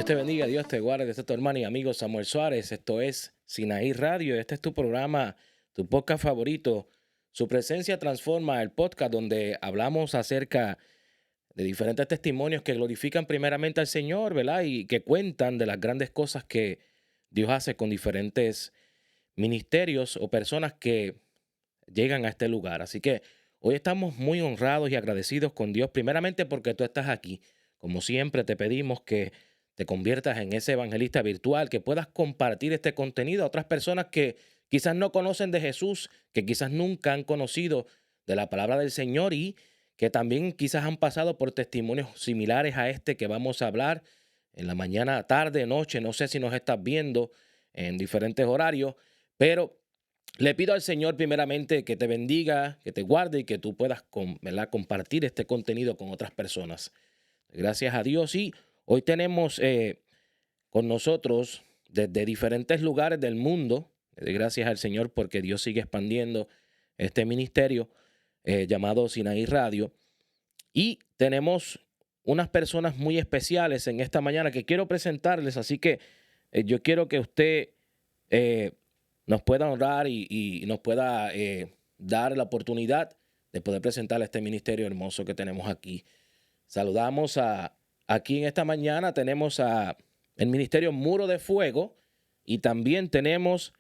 te bendiga, Dios te guarde. Este es tu hermano y amigo Samuel Suárez. Esto es Sinaí Radio. Este es tu programa, tu podcast favorito. Su presencia transforma el podcast donde hablamos acerca de diferentes testimonios que glorifican primeramente al Señor, ¿verdad? Y que cuentan de las grandes cosas que Dios hace con diferentes ministerios o personas que llegan a este lugar. Así que hoy estamos muy honrados y agradecidos con Dios, primeramente porque tú estás aquí. Como siempre, te pedimos que te conviertas en ese evangelista virtual, que puedas compartir este contenido a otras personas que quizás no conocen de Jesús, que quizás nunca han conocido de la palabra del Señor y que también quizás han pasado por testimonios similares a este que vamos a hablar en la mañana, tarde, noche. No sé si nos estás viendo en diferentes horarios, pero le pido al Señor primeramente que te bendiga, que te guarde y que tú puedas ¿verdad? Compartir este contenido con otras personas. Gracias a Dios. Y hoy tenemos con nosotros desde diferentes lugares del mundo. Le doy gracias al Señor porque Dios sigue expandiendo este ministerio llamado Sinaí Radio. Y tenemos unas personas muy especiales en esta mañana que quiero presentarles. Así que yo quiero que usted eh, nos pueda honrar y nos pueda dar la oportunidad de poder presentar este ministerio hermoso que tenemos aquí. Saludamos aquí en esta mañana, tenemos a el ministerio Muro de Fuego y también tenemos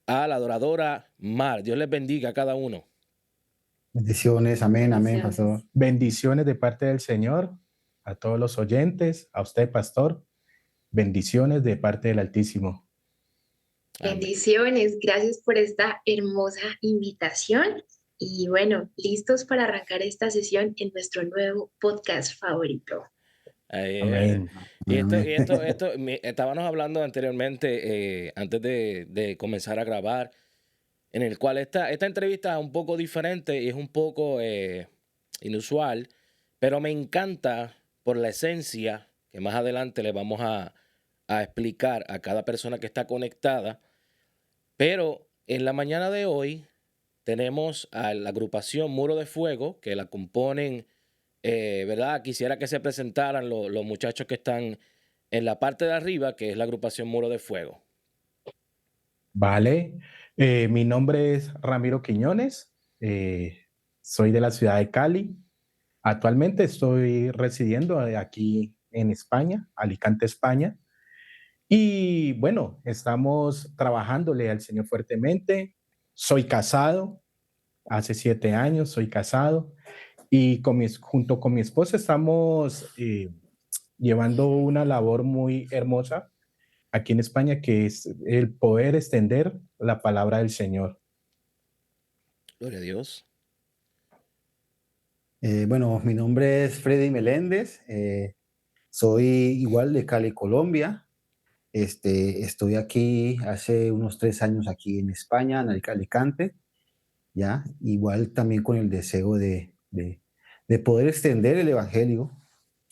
a la adoradora Mar. Dios les bendiga a cada uno. Bendiciones, amén, amén, pastor. Bendiciones de parte del Señor a todos los oyentes, a usted, pastor. Bendiciones de parte del Altísimo. Amén. Bendiciones, gracias por esta hermosa invitación y bueno, listos para arrancar esta sesión en nuestro nuevo podcast favorito. Amén. Y Amén. estábamos hablando anteriormente, antes de comenzar a grabar, en el cual esta entrevista es un poco diferente y es un poco inusual, pero me encanta por la esencia que más adelante le vamos a explicar a cada persona que está conectada. Pero en la mañana de hoy tenemos a la agrupación Muro de Fuego, que la componen, ¿verdad? Quisiera que se presentaran los muchachos que están en la parte de arriba, que es la agrupación Muro de Fuego. Vale. Mi nombre es Ramiro Quiñones. Soy de la ciudad de Cali. Actualmente estoy residiendo aquí en España, Alicante, España. Y bueno, estamos trabajándole al Señor fuertemente. Soy casado, hace 7 años soy casado y junto con mi esposa estamos llevando una labor muy hermosa aquí en España, que es el poder extender la palabra del Señor. Gloria a Dios. Bueno, mi nombre es Freddy Meléndez, soy igual de Cali, Colombia. Estoy aquí hace unos 3 años aquí en España, en Alicante, ya, igual también con el deseo de poder extender el Evangelio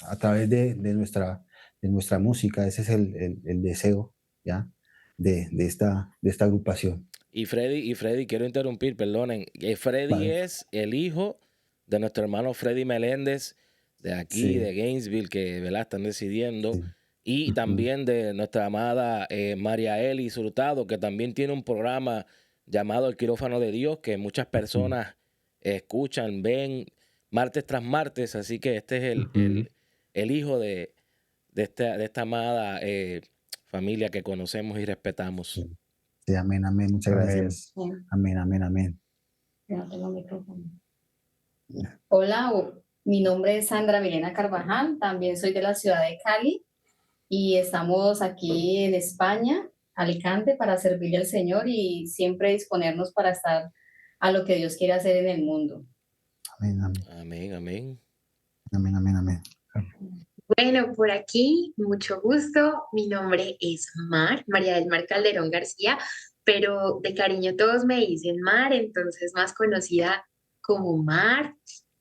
a través de nuestra música. Ese es el deseo, ya, de esta agrupación. Y Freddy, quiero interrumpir, perdonen. Freddy Vale. es el hijo de nuestro hermano Freddy Meléndez, de aquí, Sí, de Gainesville, que ¿verdad? Están decidiendo. sí. Y Ujú. también de nuestra amada María Elis Hurtado, que también tiene un programa llamado El Quirófano de Dios, que muchas Ujú. personas escuchan, ven martes tras martes. Así que este es Ujú. el hijo de esta amada familia que conocemos y respetamos. Sí. Sí, amén, amén. Muchas Amén. gracias. Amén, amén, amén. No tengo micrófono. Hola, mi nombre es Sandra Milena Carvajal, también soy de la ciudad de Cali y estamos aquí en España, Alicante, para servirle al Señor y siempre disponernos para estar a lo que Dios quiere hacer en el mundo. Amén, amén. Amén, amén. Amén, amén, amén. Bueno, por aquí, mucho gusto. Mi nombre es María del Mar Calderón García, pero de cariño todos me dicen Mar, entonces más conocida como Mar.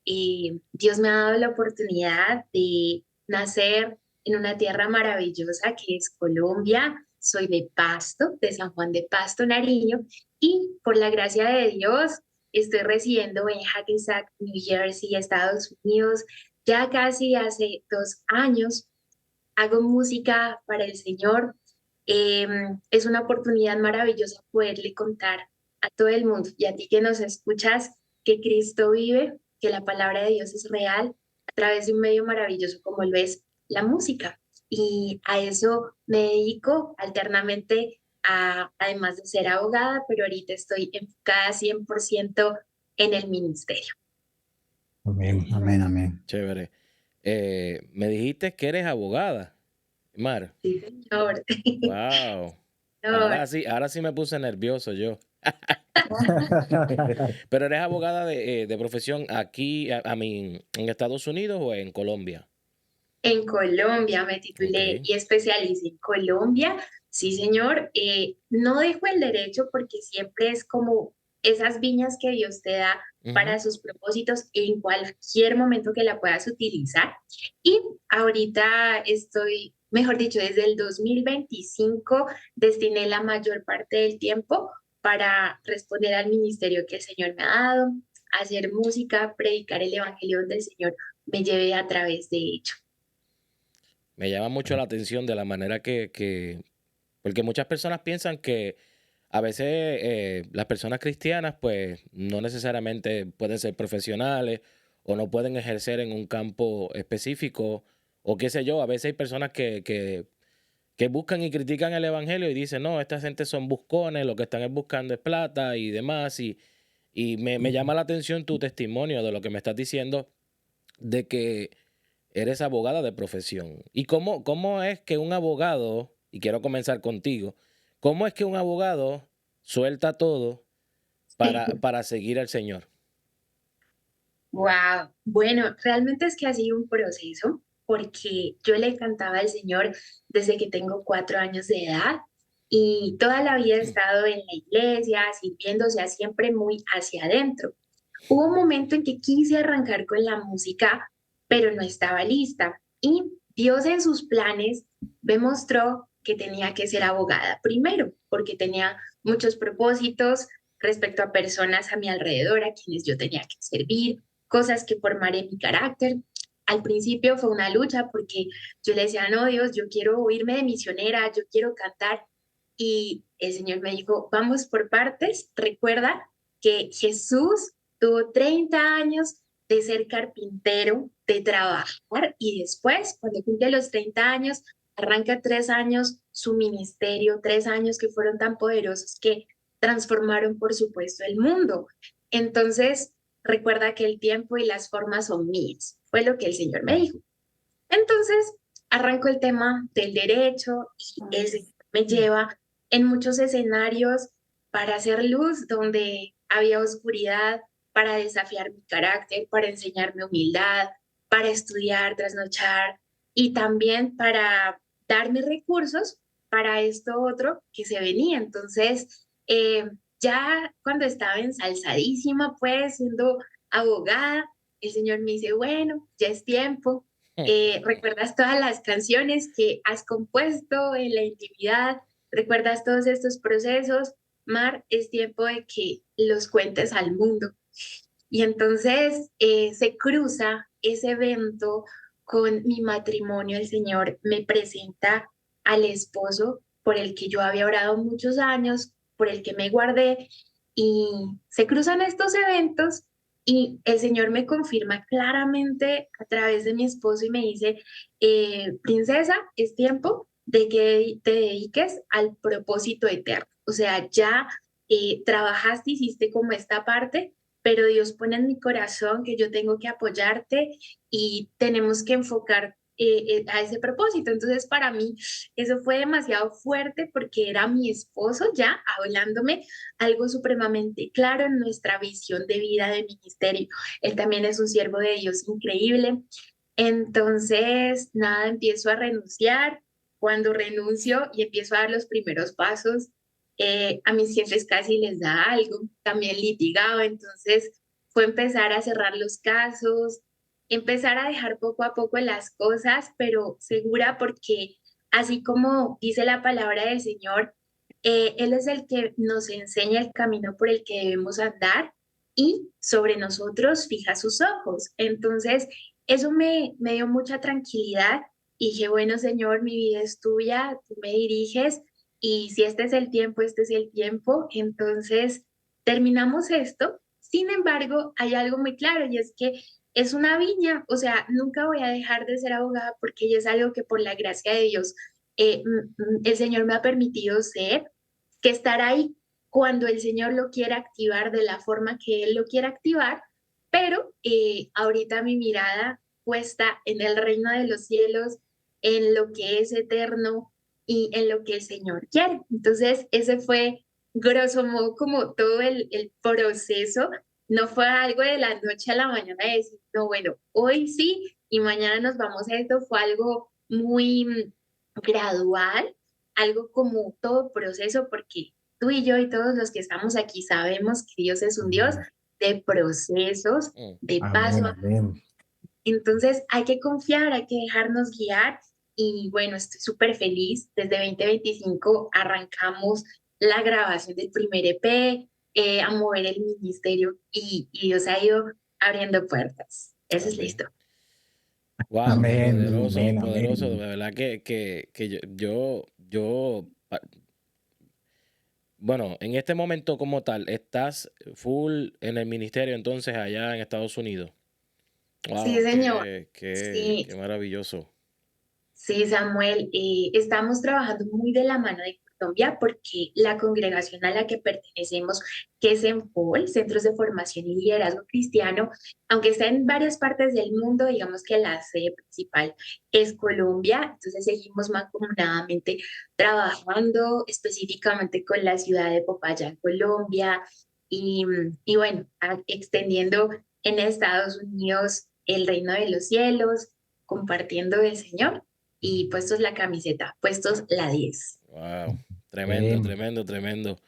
Dios me ha dado la oportunidad de nacer en una tierra maravillosa que es Colombia. Soy de Pasto, de San Juan de Pasto, Nariño, y por la gracia de Dios estoy residiendo en Hackensack, New Jersey, Estados Unidos ya casi hace 2 años. hago música para el Señor. Es una oportunidad maravillosa poderle contar a todo el mundo y a ti que nos escuchas que Cristo vive, que la palabra de Dios es real a través de un medio maravilloso como lo es la música. Y a eso me dedico alternamente, además de ser abogada, pero ahorita estoy enfocada 100% en el ministerio. Amén. Amén, amén. Chévere. Me dijiste que eres abogada, Mar. Sí, señor. Wow. Señor. Ahora sí me puse nervioso yo. Pero eres abogada de profesión aquí, en Estados Unidos o en Colombia. En Colombia me Ok. titulé y especialicé en Colombia. Sí, señor. No dejo el derecho porque siempre es como esas viñas que Dios te da para Ujú. sus propósitos en cualquier momento que la puedas utilizar. Y ahorita estoy, mejor dicho, desde el 2025 destiné la mayor parte del tiempo para responder al ministerio que el Señor me ha dado, hacer música, predicar el evangelio donde el Señor me lleve a través de ello. Me llama mucho la atención de la manera porque muchas personas piensan que a veces las personas cristianas pues no necesariamente pueden ser profesionales o no pueden ejercer en un campo específico o qué sé yo. A veces hay personas que buscan y critican el evangelio y dicen, no, esta gente son buscones, lo que están es buscando es plata y demás. Y me llama la atención tu testimonio de lo que me estás diciendo de que eres abogada de profesión. ¿Y cómo es que un abogado, y quiero comenzar contigo, cómo es que un abogado suelta todo para seguir al Señor? Wow, bueno, realmente es que ha sido un proceso porque yo le cantaba al Señor desde que tengo 4 años de edad y toda la vida he estado en la iglesia, sirviendo, o sea, siempre muy hacia adentro. Hubo un momento en que quise arrancar con la música, pero no estaba lista. Y Dios en sus planes me mostró que tenía que ser abogada primero, porque tenía muchos propósitos respecto a personas a mi alrededor, a quienes yo tenía que servir, cosas que formaré mi carácter. Al principio fue una lucha porque yo le decía, no, Dios, yo quiero irme de misionera, yo quiero cantar. Y el Señor me dijo, vamos por partes, recuerda que Jesús tuvo 30 años de ser carpintero, de trabajar y después, cuando cumple los 30 años, arranca 3 años su ministerio, 3 años que fueron tan poderosos que transformaron, por supuesto, el mundo. Entonces, recuerda que el tiempo y las formas son mías, fue lo que el Señor me dijo. Entonces, arranco el tema del derecho y el Señor me lleva en muchos escenarios para hacer luz donde había oscuridad, para desafiar mi carácter, para enseñarme humildad, para estudiar, trasnochar y también para darme recursos para esto otro que se venía. Entonces, ya cuando estaba ensalzadísima, pues siendo abogada, el Señor me dice, bueno, ya es tiempo. ¿Recuerdas todas las canciones que has compuesto en la intimidad? ¿Recuerdas todos estos procesos? Mar, es tiempo de que los cuentes al mundo. Y entonces se cruza ese evento con mi matrimonio. El Señor me presenta al esposo por el que yo había orado muchos años, por el que me guardé. Y se cruzan estos eventos y el Señor me confirma claramente a través de mi esposo y me dice, princesa, es tiempo de que te dediques al propósito eterno. O sea, ya trabajaste, hiciste como esta parte, pero Dios pone en mi corazón que yo tengo que apoyarte y tenemos que enfocar a ese propósito. Entonces, para mí, eso fue demasiado fuerte porque era mi esposo ya hablándome algo supremamente claro en nuestra visión de vida, de ministerio. Él también es un siervo de Dios increíble. Entonces, nada, empiezo a renunciar. Cuando renuncio y empiezo a dar los primeros pasos, a mis jefes casi les da algo, también litigado, entonces fue empezar a cerrar los casos, empezar a dejar poco a poco las cosas, pero segura porque así como dice la palabra del Señor, Él es el que nos enseña el camino por el que debemos andar y sobre nosotros fija sus ojos. Entonces, eso me dio mucha tranquilidad y dije, bueno, Señor, mi vida es tuya, tú me diriges y si este es el tiempo, este es el tiempo. Entonces, terminamos esto. Sin embargo, hay algo muy claro y es que es una viña, o sea, nunca voy a dejar de ser abogada porque ya es algo que por la gracia de Dios el Señor me ha permitido ser, que estar ahí cuando el Señor lo quiera activar de la forma que Él lo quiera activar, pero ahorita mi mirada puesta en el reino de los cielos, en lo que es eterno y en lo que el Señor quiere. Entonces, ese fue grosso modo como todo el proceso. No fue algo de la noche a la mañana de decir, no, bueno, hoy sí y mañana nos vamos a esto. Fue algo muy gradual, algo como todo proceso, porque tú y yo y todos los que estamos aquí sabemos que Dios es un Dios Amén. de procesos, Mm. de Amén, paso a amén. entonces hay que confiar, hay que dejarnos guiar y bueno, estoy súper feliz. Desde 2025 arrancamos la grabación del primer EP, a mover el ministerio y Dios ha ido abriendo puertas. Esa es la Amén. historia. Wow, Amén, poderoso, amén, poderoso. De amén. verdad que bueno, en este momento como tal, estás full en el ministerio entonces allá en Estados Unidos. Sí, Wow, señor. Sí, qué maravilloso. sí, Samuel, estamos trabajando muy de la mano de Colombia porque la congregación a la que pertenecemos, que es en POL, Centros de Formación y Liderazgo Cristiano, aunque está en varias partes del mundo, digamos que la sede principal es Colombia, entonces seguimos mancomunadamente trabajando específicamente con la ciudad de Popayán, Colombia, y bueno, extendiendo en Estados Unidos el reino de los cielos, compartiendo del Señor y puestos la camiseta, puestos la 10. Wow, tremendo, Amén. tremendo, tremendo.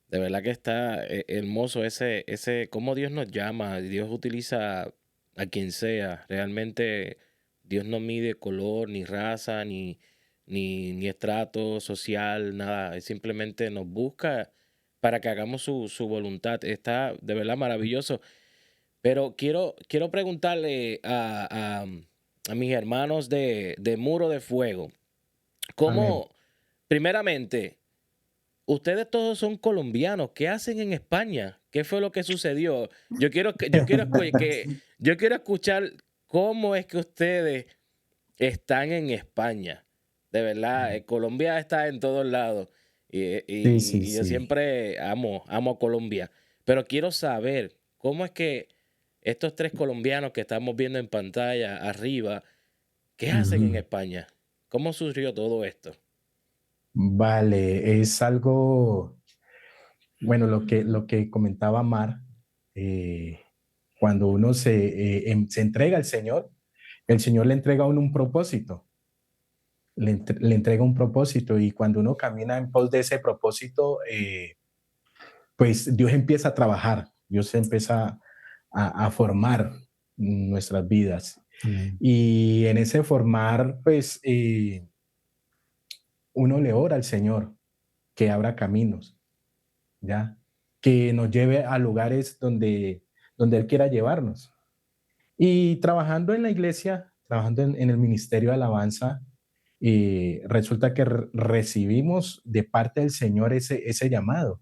De verdad que está hermoso cómo Dios nos llama, Dios utiliza a quien sea. Realmente Dios no mide color, ni raza, ni estrato social, nada. Él simplemente nos busca para que hagamos su voluntad. Está de verdad maravilloso. Pero quiero preguntarle a mis hermanos de Muro de Fuego, Amén. ¿cómo, primeramente, ustedes todos son colombianos? ¿Qué hacen en España? ¿Qué fue lo que sucedió? Yo quiero escuchar cómo es que ustedes están en España. De verdad, Colombia está en todos lados. Sí, sí, Y yo sí. siempre amo Colombia. Pero quiero saber cómo es que estos tres colombianos que estamos viendo en pantalla arriba, ¿qué hacen en Ujú. España? ¿Cómo surgió todo esto? Vale, es algo, bueno, lo que comentaba Mar, eh, cuando uno se entrega al Señor, el Señor le entrega a uno un propósito, le entrega un propósito y cuando uno camina en pos de ese propósito, pues Dios empieza a trabajar, Dios empieza a formar nuestras vidas. Amén. Y en ese formar, pues uno le ora al Señor que abra caminos, ¿ya? Que nos lleve a lugares donde Él quiera llevarnos. Y trabajando en la iglesia, trabajando en el ministerio de alabanza, resulta que recibimos de parte del Señor ese llamado,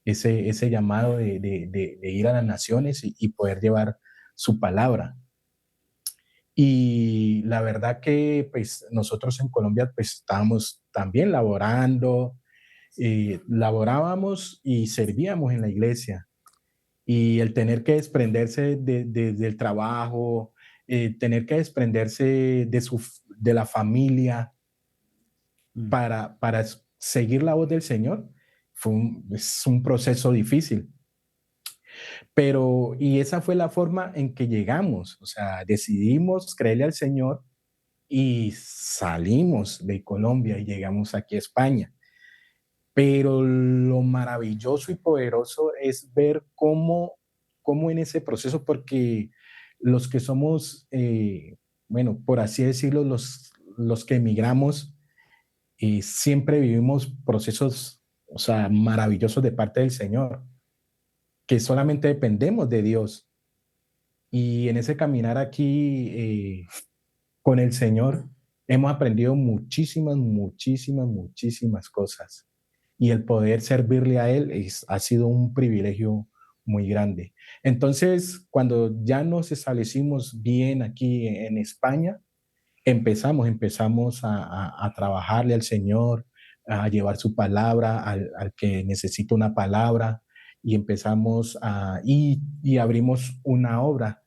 ese llamado de ir a las naciones y poder llevar su palabra. Y la verdad que pues nosotros en Colombia pues estábamos también laborando, laborábamos y servíamos en la iglesia. Y el tener que desprenderse del trabajo, tener que desprenderse de la familia Mm. para seguir la voz del Señor, es un proceso difícil. Pero, y esa fue la forma en que llegamos, o sea, decidimos creerle al Señor y salimos de Colombia y llegamos aquí a España. Pero lo maravilloso y poderoso es ver cómo en ese proceso, porque los que somos, bueno, por así decirlo, los que emigramos, siempre vivimos procesos, o sea, maravillosos de parte del Señor, que solamente dependemos de Dios. Y en ese caminar aquí con el Señor, hemos aprendido muchísimas, muchísimas, muchísimas cosas. Y el poder servirle a Él ha sido un privilegio muy grande. Entonces, cuando ya nos establecimos bien aquí en España, empezamos a trabajarle al Señor, a llevar su palabra al que necesita una palabra, y y abrimos una obra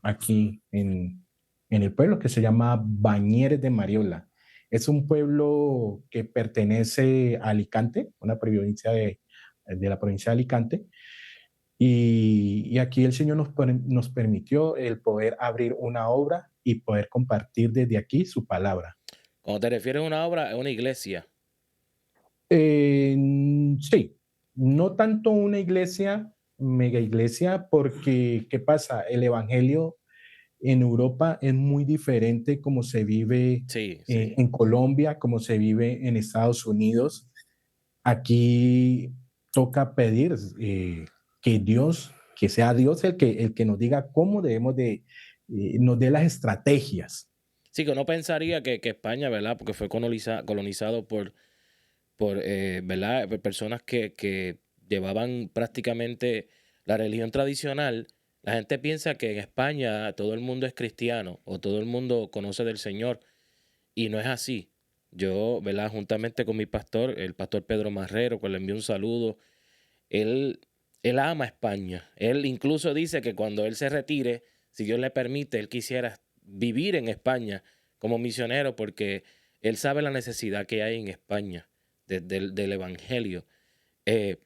aquí en el pueblo que se llama Bañeres de Mariola. Es un pueblo que pertenece a Alicante, una provincia de la provincia de Alicante, y aquí el Señor nos permitió el poder abrir una obra y poder compartir desde aquí su palabra. Cuando te refieres a una obra, es una iglesia. Sí, no tanto una iglesia, mega iglesia, porque ¿qué pasa? El Evangelio en Europa es muy diferente como se vive Sí, sí. en Colombia, como se vive en Estados Unidos. Aquí toca pedir que Dios, que sea Dios el que nos diga cómo debemos nos dé las estrategias. Sí, que uno pensaría que España, ¿verdad? Porque fue colonizado por ¿verdad? Personas que llevaban prácticamente la religión tradicional. La gente piensa que en España todo el mundo es cristiano o todo el mundo conoce del Señor y no es así. Yo, ¿verdad? Juntamente con mi pastor, el pastor Pedro Marrero, que le envío un saludo, él, él ama España. Él incluso dice que cuando él se retire, si Dios le permite, él quisiera vivir en España como misionero porque él sabe la necesidad que hay en España del evangelio. Eh,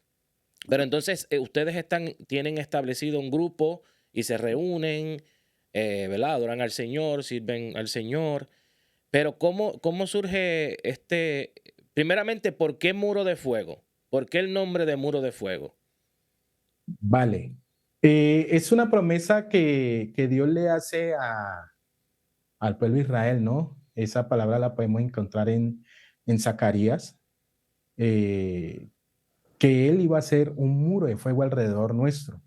pero entonces ustedes tienen establecido un grupo y se reúnen, ¿verdad? Adoran al Señor, sirven al Señor. Pero ¿cómo surge primeramente, ¿por qué Muro de Fuego? ¿Por qué el nombre de Muro de Fuego? Vale. Es una promesa que Dios le hace al pueblo de Israel, ¿no? Esa palabra la podemos encontrar en Zacarías, eh, que Él iba a hacer un muro de fuego alrededor nuestro.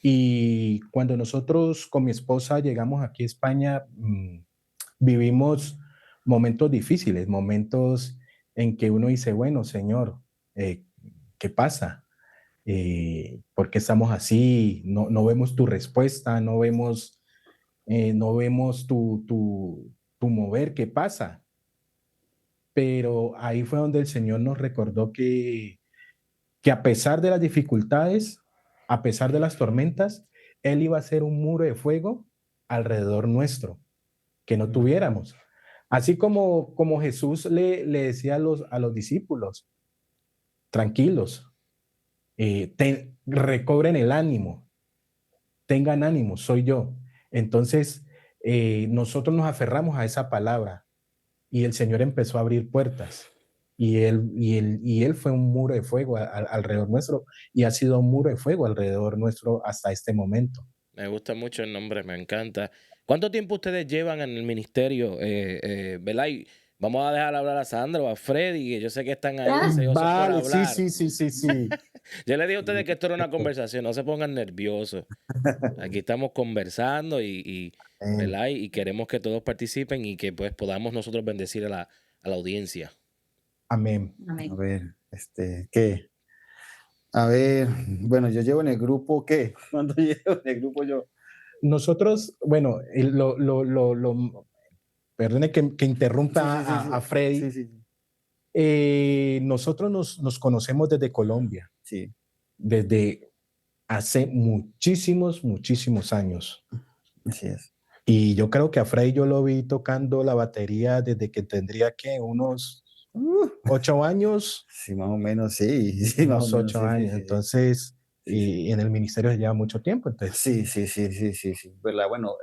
Y cuando nosotros con mi esposa llegamos aquí a España, vivimos momentos difíciles, momentos en que uno dice, bueno, Señor, ¿qué pasa? ¿Por qué estamos así? No vemos tu respuesta, no vemos tu mover, ¿qué pasa? Pero ahí fue donde el Señor nos recordó que a pesar de las dificultades, a pesar de las tormentas, Él iba a hacer un muro de fuego alrededor nuestro, que no tuviéramos. Así como Jesús le decía a los discípulos, tranquilos, recobren el ánimo, tengan ánimo, soy yo. Entonces, nosotros nos aferramos a esa palabra y el Señor empezó a abrir puertas. Y él fue un muro de fuego alrededor nuestro y ha sido un muro de fuego alrededor nuestro hasta este momento. Me gusta mucho el nombre, me encanta. ¿Cuánto tiempo ustedes llevan en el ministerio? ¿Verdad? Y vamos a dejar hablar a Sandra o a Freddy, que yo sé que están ahí deseosos por Vale, sí, hablar. sí, sí, sí, sí. Yo les dije a ustedes que esto era una conversación, no se pongan nerviosos. Aquí estamos conversando ¿verdad? Y queremos que todos participen y que pues podamos nosotros bendecir a la audiencia. Amén. A Amén. ver, ¿qué? A ver, bueno, yo llevo en el grupo, ¿qué? ¿Cuánto llevo en el grupo yo? Nosotros, bueno, perdone que interrumpa a Freddy. Sí, sí, Nosotros nos conocemos desde Colombia, sí, desde hace muchísimos, muchísimos años. así es. Y yo creo que a Freddy yo lo vi tocando la batería desde que tendría que unos 8 años, Sí, más o menos, sí, sí, más o unos menos, ocho sí, sí, años. sí, sí. Entonces, Sí, sí. y en el ministerio se lleva mucho tiempo. Entonces, Sí, sí, sí, sí, sí, sí, ¿verdad? Bueno,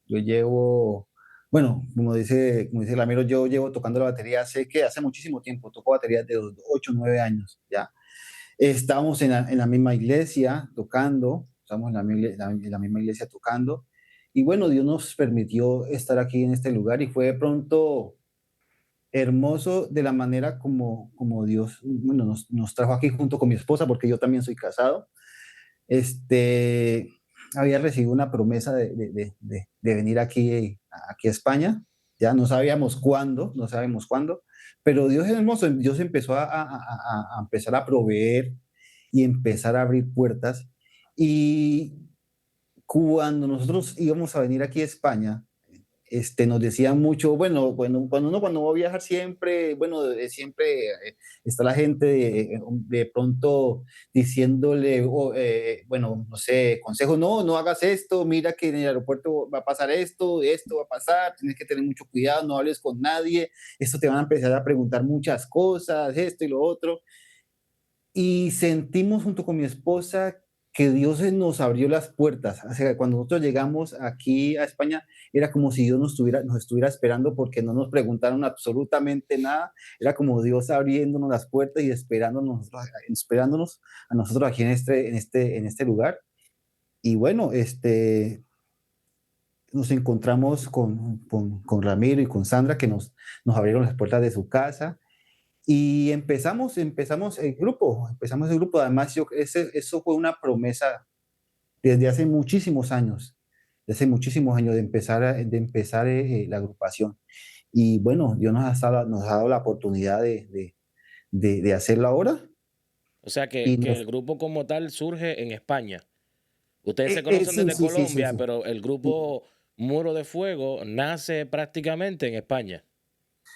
yo llevo, bueno, como dice Ramiro, yo llevo tocando la batería hace muchísimo tiempo, toco batería de los 8, 9 años, ya. Estábamos en la misma iglesia tocando, estamos en la misma iglesia tocando, y bueno, Dios nos permitió estar aquí en este lugar y fue de pronto hermoso de la manera como Dios, bueno, nos trajo aquí junto con mi esposa, porque yo también soy casado. Este, había recibido una promesa de venir aquí a España, ya no sabíamos cuándo, pero Dios es hermoso, Dios empezó a empezar a proveer y empezar a abrir puertas. Y cuando nosotros íbamos a venir aquí a España, nos decían mucho, bueno, cuando va a viajar siempre, bueno, siempre está la gente de pronto diciéndole, bueno, no sé, consejo, no hagas esto, mira que en el aeropuerto va a pasar esto va a pasar, tienes que tener mucho cuidado, no hables con nadie, esto te van a empezar a preguntar muchas cosas, esto y lo otro. Y sentimos junto con mi esposa que Dios nos abrió las puertas. O sea, cuando nosotros llegamos aquí a España, era como si Dios nos estuviera esperando porque no nos preguntaron absolutamente nada. Era como Dios abriéndonos las puertas y esperándonos a nosotros aquí en este lugar. Y bueno, nos encontramos con Ramiro y con Sandra que nos abrieron las puertas de su casa y empezamos el grupo. Además, eso fue una promesa desde hace muchísimos años de empezar la agrupación. Y bueno, Dios nos ha dado la oportunidad de hacerlo ahora. O sea Y que el grupo como tal surge en España. Ustedes se conocen sí, desde sí, sí, sí, Colombia, sí. pero el grupo Muro de Fuego nace prácticamente en España.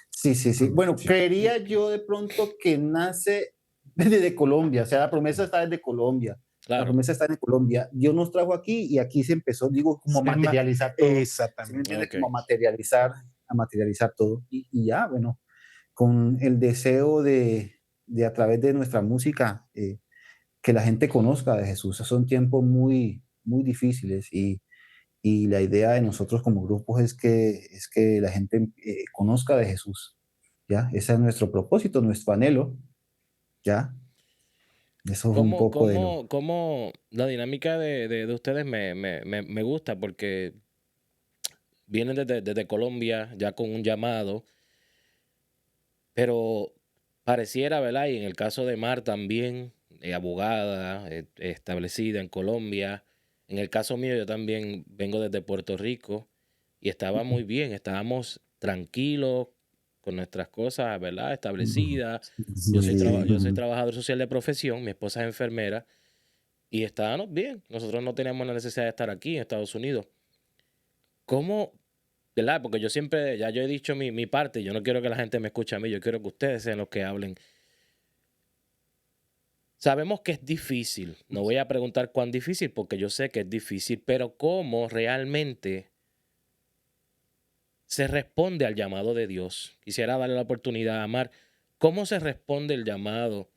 Sí, sí, sí. Bueno, creería yo de pronto que nace desde Colombia, o sea, la promesa está desde Colombia. La Claro. promesa está en Colombia. Dios nos trajo aquí y aquí se empezó, digo, como a materializar todo. ¿Sí me Exactamente. entiende? Ok. Como a materializar todo. Y ya, bueno, con el deseo de a través de nuestra música, que la gente conozca de Jesús. Son tiempos muy, muy difíciles y la idea de nosotros como grupos es que la gente conozca de Jesús, ¿ya? Ese es nuestro propósito, nuestro anhelo, ¿ya? Eso es un poco de lo... Cómo la dinámica de ustedes me gusta porque vienen desde Colombia ya con un llamado, pero pareciera, ¿verdad? Y en el caso de Mar también, abogada, establecida en Colombia. En el caso mío, yo también vengo desde Puerto Rico y estaba muy bien, estábamos tranquilos con nuestras cosas, ¿verdad? Establecidas. Yo soy Sí. trabajador social de profesión, mi esposa es enfermera y estábamos bien. Nosotros no teníamos la necesidad de estar aquí en Estados Unidos. ¿Cómo, verdad? Porque yo siempre, ya yo he dicho mi parte, yo no quiero que la gente me escuche a mí, yo quiero que ustedes sean los que hablen. Sabemos que es difícil, no voy a preguntar cuán difícil porque yo sé que es difícil, pero ¿cómo realmente se responde al llamado de Dios? Quisiera darle la oportunidad a Amar. ¿Cómo se responde el llamado,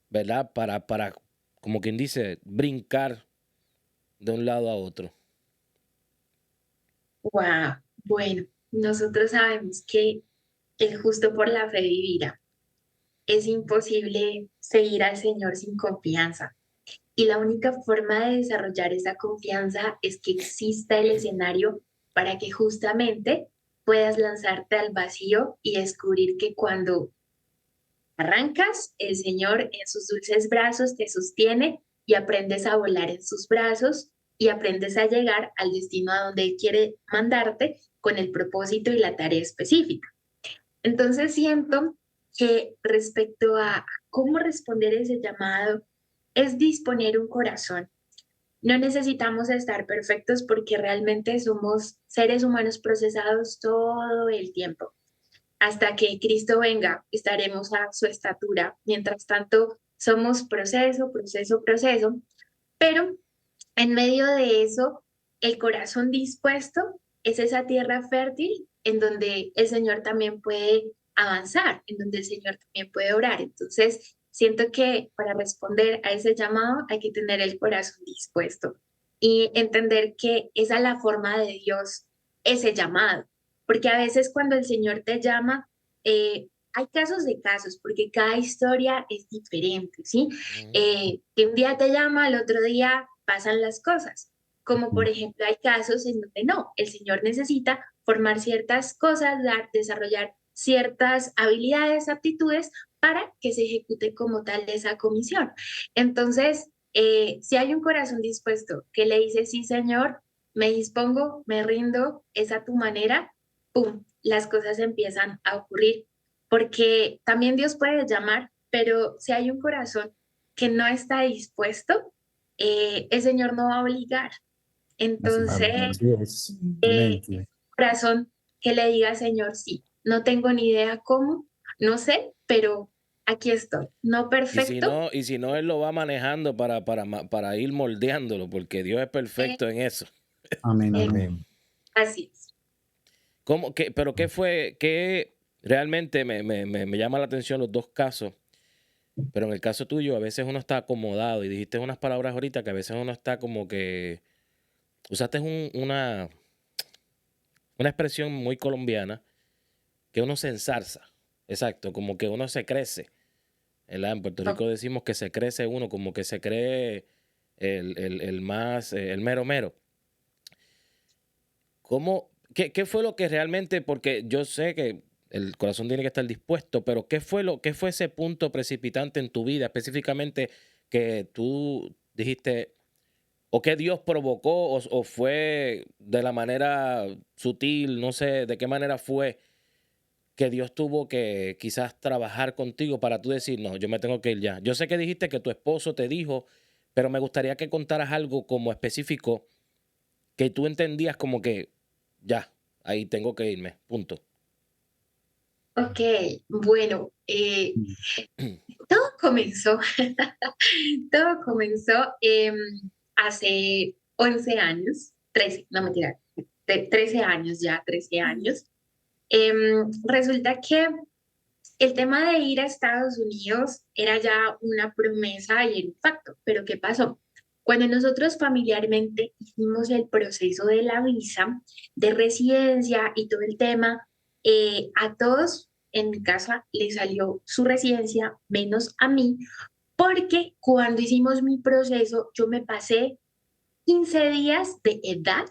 verdad? Para, como quien dice, brincar de un lado a otro. Wow. Bueno, nosotros sabemos que el justo por la fe vivirá. Es imposible seguir al Señor sin confianza. Y la única forma de desarrollar esa confianza es que exista el escenario para que justamente puedas lanzarte al vacío y descubrir que cuando arrancas, el Señor en sus dulces brazos te sostiene y aprendes a volar en sus brazos y aprendes a llegar al destino a donde Él quiere mandarte con el propósito y la tarea específica. Entonces siento que respecto a cómo responder ese llamado es disponer un corazón. No necesitamos estar perfectos porque realmente somos seres humanos procesados todo el tiempo. Hasta que Cristo venga, estaremos a su estatura. Mientras tanto, somos proceso, proceso, proceso. Pero en medio de eso, el corazón dispuesto es esa tierra fértil en donde el Señor también puede avanzar, en donde el Señor también puede orar. Entonces, siento que para responder a ese llamado hay que tener el corazón dispuesto y entender que esa es la forma de Dios, ese llamado. Porque a veces cuando el Señor te llama, hay casos de casos, porque cada historia es diferente, ¿sí? Ujú. Que un día te llama, al otro día pasan las cosas. Como por ejemplo hay casos en donde no, el Señor necesita formar ciertas cosas, desarrollar ciertas habilidades, aptitudes para que se ejecute como tal esa comisión. Entonces, si hay un corazón dispuesto que le dice, sí, Señor, me dispongo, me rindo, es a tu manera, ¡pum!, las cosas empiezan a ocurrir. Porque también Dios puede llamar, pero si hay un corazón que no está dispuesto, el Señor no va a obligar. Entonces, Así es. Amén. eh, corazón que le diga al Señor, sí, no tengo ni idea cómo, no sé, pero aquí estoy. No perfecto, Y si no, él lo va manejando para ir moldeándolo, porque Dios es eh, perfecto en eso. Amén, eh, amén. así es. Pero qué fue, qué realmente me llama la atención los dos casos, pero en el caso tuyo a veces uno está acomodado y dijiste unas palabras ahorita que a veces uno está como que, usaste una expresión muy colombiana, que uno se ensarza, exacto, como que uno se crece. En Puerto Rico decimos que se crece uno, como que se cree el más, el mero mero. ¿Qué fue lo que realmente, porque yo sé que el corazón tiene que estar dispuesto, pero qué fue ese punto precipitante en tu vida específicamente que tú dijiste, o que Dios provocó, o fue de la manera sutil, no sé de qué manera fue que Dios tuvo que quizás trabajar contigo para tú decir, no, yo me tengo que ir ya? Yo sé que dijiste que tu esposo te dijo, pero me gustaría que contaras algo como específico que tú entendías como que ya, ahí tengo que irme, punto. Ok, bueno, todo comenzó, todo comenzó hace 11 años, 13, no mentira, 13 años ya, 13 años. Resulta que el tema de ir a Estados Unidos era ya una promesa y era un facto, pero ¿qué pasó? Cuando nosotros familiarmente hicimos el proceso de la visa, de residencia y todo el tema, a todos en mi casa les salió su residencia, menos a mí, porque cuando hicimos mi proceso yo me pasé 15 días de edad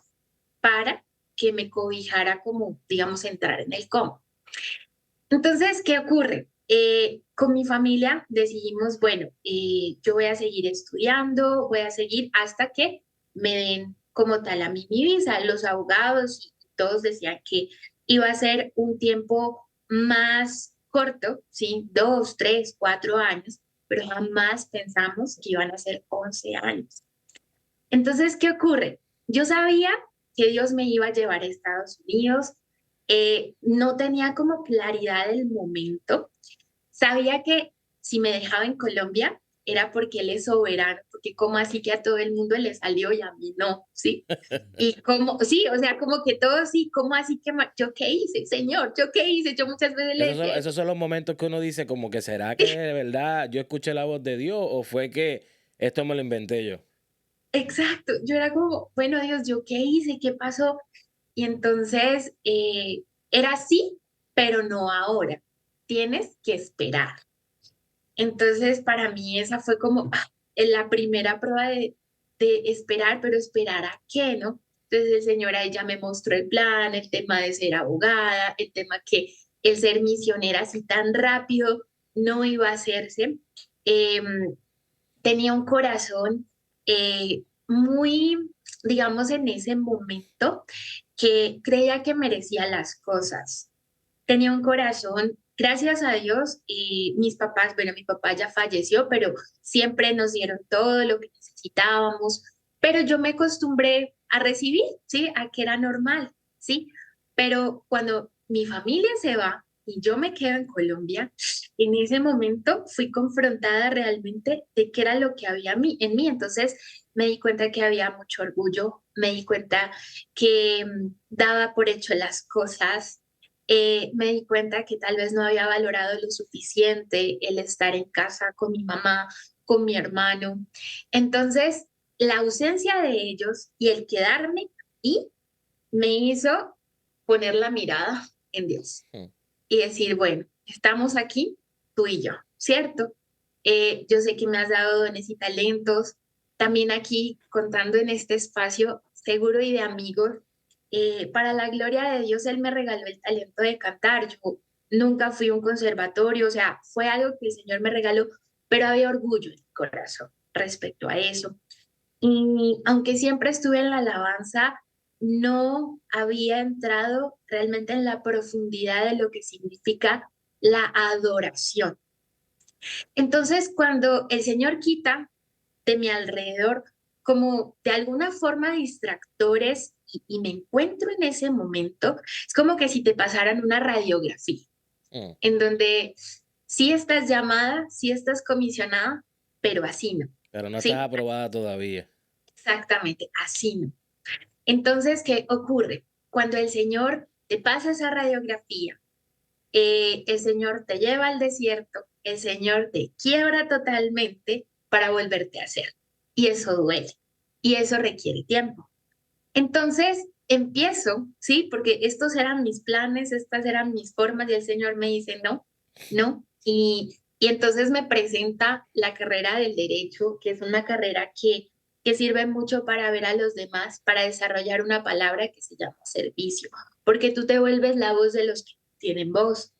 para que me cobijara como, digamos, entrar en el COM. Entonces, ¿qué ocurre? Con mi familia decidimos, bueno, yo voy a seguir estudiando, voy a seguir hasta que me den como tal a mí mi visa. Los abogados y todos decían que iba a ser un tiempo más corto, ¿sí? 2, 3, 4 años, pero jamás pensamos que iban a ser 11 años. Entonces, ¿qué ocurre? Yo sabía que Dios me iba a llevar a Estados Unidos, no tenía como claridad del momento, sabía que si me dejaba en Colombia era porque Él es soberano, porque como así que a todo el mundo le salió y a mí no, ¿sí? Y como, sí, o sea, como que todo sí, como así que yo qué hice, Señor, yo qué hice, yo muchas veces le decía, Esos son los momentos que uno dice como que ¿será que de verdad yo escuché la voz de Dios o fue que esto me lo inventé yo? exacto, yo era como, bueno Dios, ¿yo qué hice? ¿Qué pasó? Y entonces era así, pero no ahora. Tienes que esperar. Entonces, para mí esa fue como en la primera prueba de esperar, pero esperar a qué, ¿no? Entonces el Señor ahí ya me mostró el plan, el tema de ser abogada, el tema que el ser misionera así tan rápido no iba a hacerse. Em, Tenía un corazón muy, digamos, en ese momento que creía que merecía las cosas. Tenía un corazón, gracias a Dios, y mis papás, bueno, mi papá ya falleció, pero siempre nos dieron todo lo que necesitábamos, pero yo me acostumbré a recibir, ¿sí? A que era normal, ¿sí? Pero cuando mi familia se va y yo me quedo en Colombia, en ese momento fui confrontada realmente de qué era lo que había en mí. Entonces me di cuenta que había mucho orgullo, me di cuenta que daba por hecho las cosas, me di cuenta que tal vez no había valorado lo suficiente el estar en casa con mi mamá, con mi hermano. Entonces, la ausencia de ellos y el quedarme y me hizo poner la mirada en Dios Mm. y decir, bueno, estamos aquí, tú y yo, ¿cierto? Yo sé que me has dado dones y talentos, también aquí contando en este espacio seguro y de amigos. Para la gloria de Dios, Él me regaló el talento de cantar. Yo nunca fui a un conservatorio, o sea, fue algo que el Señor me regaló, pero había orgullo en mi corazón respecto a eso. Y aunque siempre estuve en la alabanza, no había entrado realmente en la profundidad de lo que significa la adoración. Entonces, cuando el Señor quita de mi alrededor como de alguna forma distractores y me encuentro en ese momento, es como que si te pasaran una radiografía, Mm. en donde sí estás llamada, sí estás comisionada, pero así no, Pero no estás ¿sí? aprobada todavía. Exactamente, así no. Entonces, ¿qué ocurre? Cuando el Señor te pasa esa radiografía, el Señor te lleva al desierto, el Señor te quiebra totalmente para volverte a hacer. Y eso duele, y eso requiere tiempo. Entonces, empiezo, ¿sí? Porque estos eran mis planes, estas eran mis formas, y el Señor me dice, no, no. Y entonces me presenta la carrera del derecho, que es una carrera que sirve mucho para ver a los demás, para desarrollar una palabra que se llama servicio, porque tú te vuelves la voz de los que tienen voz.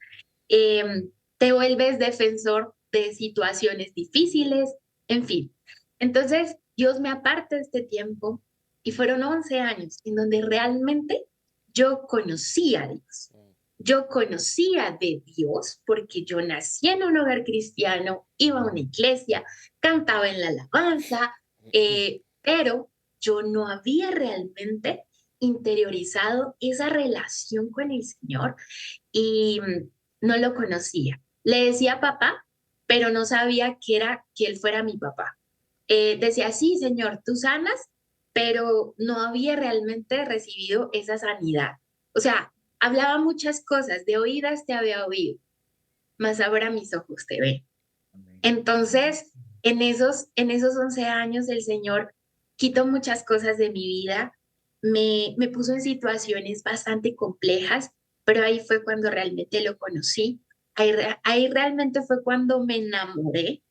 Te vuelves defensor de situaciones difíciles, en fin. Entonces, Dios me aparta este tiempo y fueron 11 años en donde realmente yo conocía a Dios. Yo conocía de Dios porque yo nací en un hogar cristiano, iba a una iglesia, cantaba en la alabanza, pero yo no había realmente interiorizado esa relación con el Señor y no lo conocía. Le decía papá, pero no sabía que él fuera mi papá. Decía, sí, Señor, tú sanas, pero no había realmente recibido esa sanidad. O sea, hablaba muchas cosas, de oídas te había oído, mas ahora mis ojos te ven. Entonces, en esos 11 años el Señor quitó muchas cosas de mi vida, me puso en situaciones bastante complejas, pero ahí fue cuando realmente lo conocí, ahí realmente fue cuando me enamoré,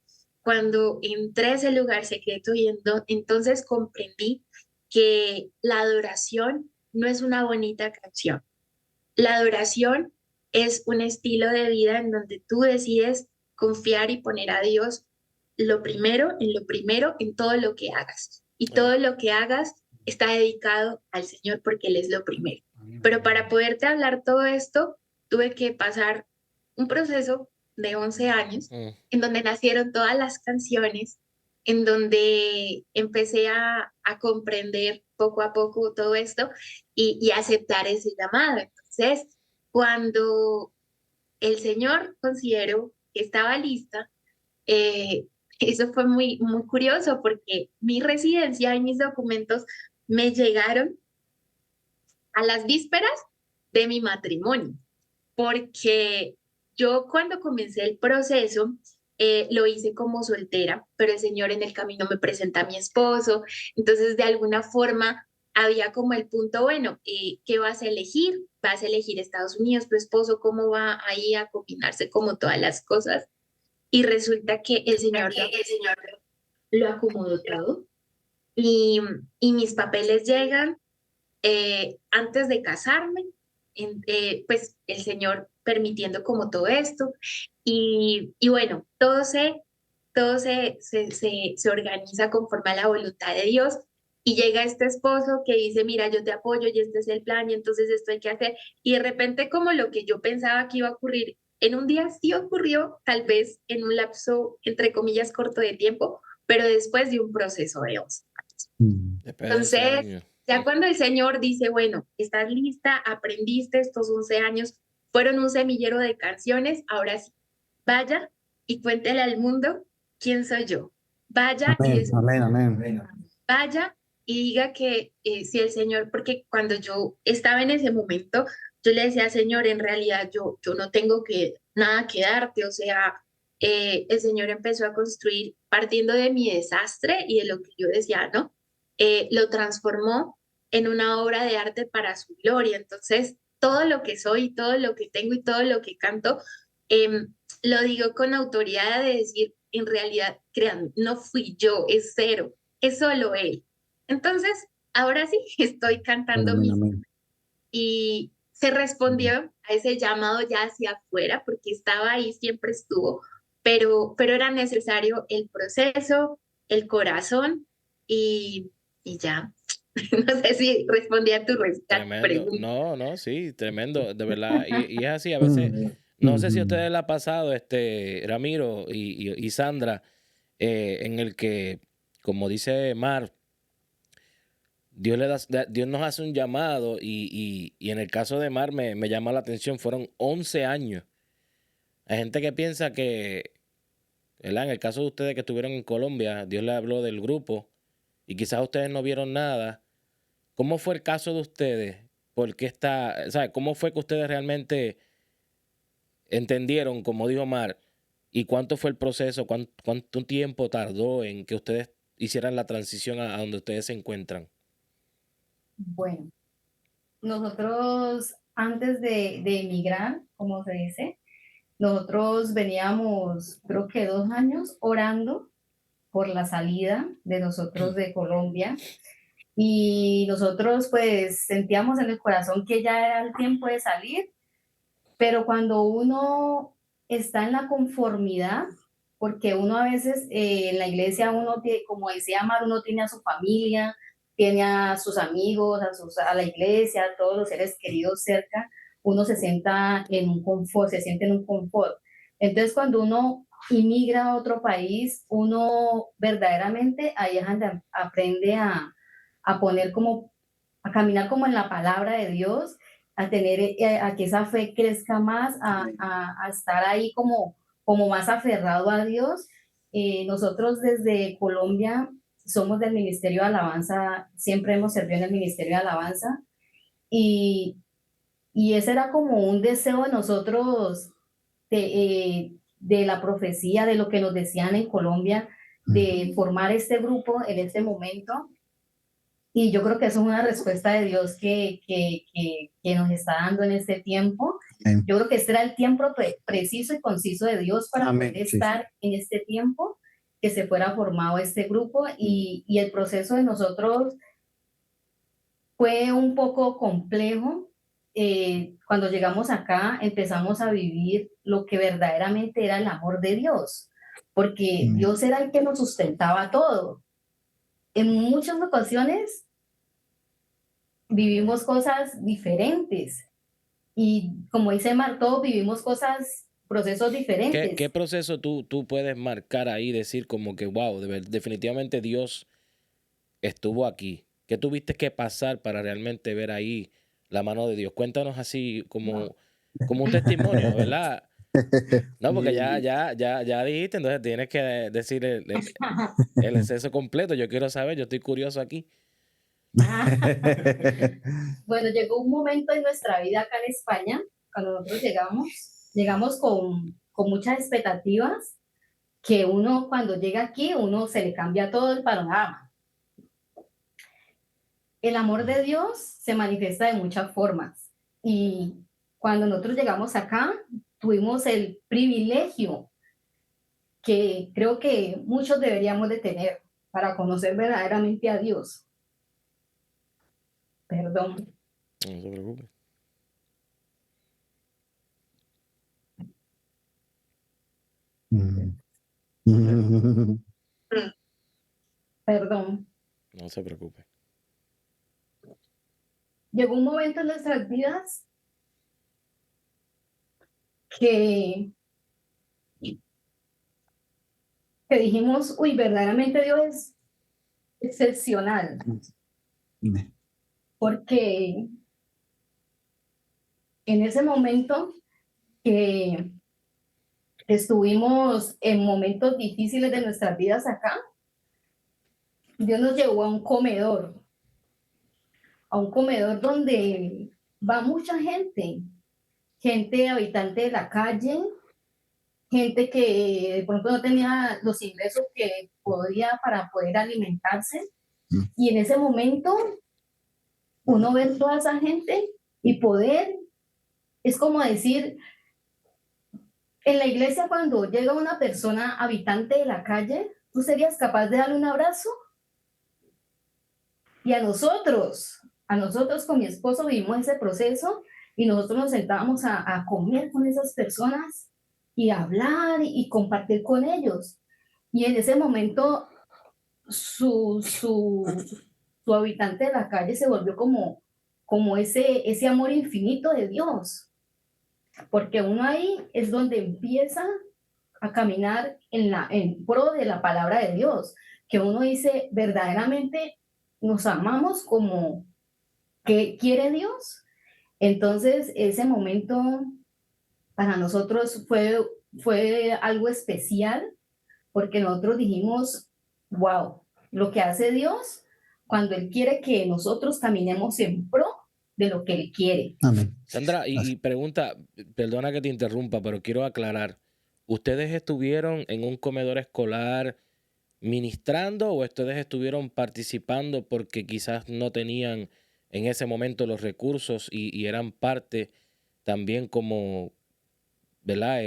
cuando entré a ese lugar secreto y entonces comprendí que la adoración no es una bonita canción. La adoración es un estilo de vida en donde tú decides confiar y poner a Dios lo primero en todo lo que hagas. Y todo lo que hagas está dedicado al Señor porque Él es lo primero. Pero para poderte hablar todo esto, tuve que pasar un proceso de 11 años Mm. en donde nacieron todas las canciones, en donde empecé a comprender poco a poco todo esto y aceptar ese llamado. Entonces, cuando el Señor consideró que estaba lista, eh, eso fue muy, muy curioso porque mi residencia y mis documentos me llegaron a las vísperas de mi matrimonio, porque yo cuando comencé el proceso lo hice como soltera, pero el Señor en el camino me presenta a mi esposo, entonces de alguna forma había como el punto, bueno, ¿qué vas a elegir? ¿Vas a elegir Estados Unidos, tu esposo? ¿Cómo va ahí a combinarse como todas las cosas? Y resulta que el Señor lo acomodó todo y, y mis papeles llegan antes de casarme, pues el Señor permitiendo como todo esto. Y bueno, todo se organiza conforme a la voluntad de Dios. Y llega este esposo que dice, mira, yo te apoyo y este es el plan y entonces esto hay que hacer. Y de repente como lo que yo pensaba que iba a ocurrir en un día sí ocurrió, tal vez en un lapso, entre comillas, corto de tiempo, pero después de un proceso de 11 años. Después de 11 Entonces, años. ya cuando el Señor dice, bueno, estás lista, aprendiste estos 11 años, fueron un semillero de canciones, ahora sí, vaya y cuéntele al mundo quién soy yo. Vaya y Amén, amén, amén. vaya y diga que si el Señor, porque cuando yo estaba en ese momento, yo le decía, Señor, en realidad yo no tengo nada que darte, o sea, el Señor empezó a construir partiendo de mi desastre y de lo que yo decía, ¿no? Lo transformó en una obra de arte para su gloria. Entonces, todo lo que soy, todo lo que tengo y todo lo que canto, lo digo con autoridad de decir, en realidad, créanme, no fui yo, es cero, es solo él. Entonces, ahora sí, estoy Amén, cantando amén, mis amén. y se respondió a ese llamado ya hacia afuera, porque estaba ahí, siempre estuvo, pero era necesario el proceso, el corazón y, y ya. No sé si respondí a tu Tremendo. pregunta. No, no, sí, tremendo, de verdad. Y es así, a veces, no sé si a ustedes le ha pasado, Ramiro y Sandra, en el que, como dice Mar, Dios nos hace un llamado y en el caso de Mar me llama la atención, fueron 11 años. Hay gente que piensa que, ¿verdad? En el caso de ustedes que estuvieron en Colombia, Dios le habló del grupo y quizás ustedes no vieron nada. ¿Cómo fue el caso de ustedes? ¿Por qué sabe, cómo fue que ustedes realmente entendieron, como dijo Mar, y cuánto fue el proceso, cuánto tiempo tardó en que ustedes hicieran la transición a donde ustedes se encuentran? Bueno, nosotros antes de emigrar, como se dice, nosotros veníamos, creo que 2 años, orando por la salida de nosotros de Colombia. Y nosotros pues sentíamos en el corazón que ya era el tiempo de salir, pero cuando uno está en la conformidad, porque uno a veces en la iglesia, uno tiene, como decía Mar, uno tiene a su familia, tiene a sus amigos, a la iglesia, a todos los seres queridos cerca, uno se sienta en un confort, se siente en un confort. Entonces cuando uno inmigra a otro país, uno verdaderamente ahí es donde aprende a poner como, a caminar como en la palabra de Dios, a tener, a que esa fe crezca más, a estar ahí como más aferrado a Dios. Nosotros desde Colombia somos del Ministerio de Alabanza, siempre hemos servido en el Ministerio de Alabanza y, y ese era como un deseo de nosotros de la profecía, de lo que nos decían en Colombia, de formar este grupo en este momento. Y yo creo que eso es una respuesta de Dios que nos está dando en este tiempo. Yo creo que este era el tiempo preciso y conciso de Dios para poder estar en este tiempo, que se fuera formado este grupo. Y el proceso de nosotros fue un poco complejo. Cuando llegamos acá empezamos a vivir lo que verdaderamente era el amor de Dios, porque Dios era el que nos sustentaba todo. En muchas ocasiones vivimos cosas diferentes y como dice Mar, todos vivimos cosas, procesos diferentes. ¿Qué proceso tú puedes marcar ahí, decir como que, wow, definitivamente Dios estuvo aquí? ¿Qué tuviste que pasar para realmente ver ahí la mano de Dios? Cuéntanos así como un testimonio, ¿verdad? No, porque ya dijiste, entonces tienes que decir el exceso completo. Yo quiero saber, yo estoy curioso aquí. Bueno, llegó un momento en nuestra vida acá en España, cuando nosotros llegamos con muchas expectativas, que uno cuando llega aquí, uno se le cambia todo el panorama. El amor de Dios se manifiesta de muchas formas y cuando nosotros llegamos acá, tuvimos el privilegio que creo que muchos deberíamos de tener para conocer verdaderamente a Dios. Perdón. No se preocupe. Perdón. No se preocupe. Llegó un momento en nuestras vidas que dijimos, uy, verdaderamente Dios es excepcional. Porque en ese momento que estuvimos en momentos difíciles de nuestras vidas acá, Dios nos llevó a un comedor donde va mucha gente habitante de la calle, gente que de pronto no tenía los ingresos que podía para poder alimentarse. Y en ese momento, uno ve toda esa gente y poder, es como decir, en la iglesia cuando llega una persona habitante de la calle, ¿tú serías capaz de darle un abrazo? Y a nosotros con mi esposo vivimos ese proceso y nosotros nos sentábamos a comer con esas personas y a hablar y compartir con ellos. Y en ese momento su su habitante de la calle se volvió como ese amor infinito de Dios, porque uno ahí es donde empieza a caminar en pro de la palabra de Dios, que uno dice, verdaderamente nos amamos como que quiere Dios. Entonces, ese momento para nosotros fue algo especial, porque nosotros dijimos, wow, lo que hace Dios cuando Él quiere que nosotros caminemos en pro de lo que Él quiere. Amén. Sandra, y pregunta, perdona que te interrumpa, pero quiero aclarar. ¿Ustedes estuvieron en un comedor escolar ministrando o ustedes estuvieron participando porque quizás no tenían en ese momento los recursos y eran parte también como, ¿verdad?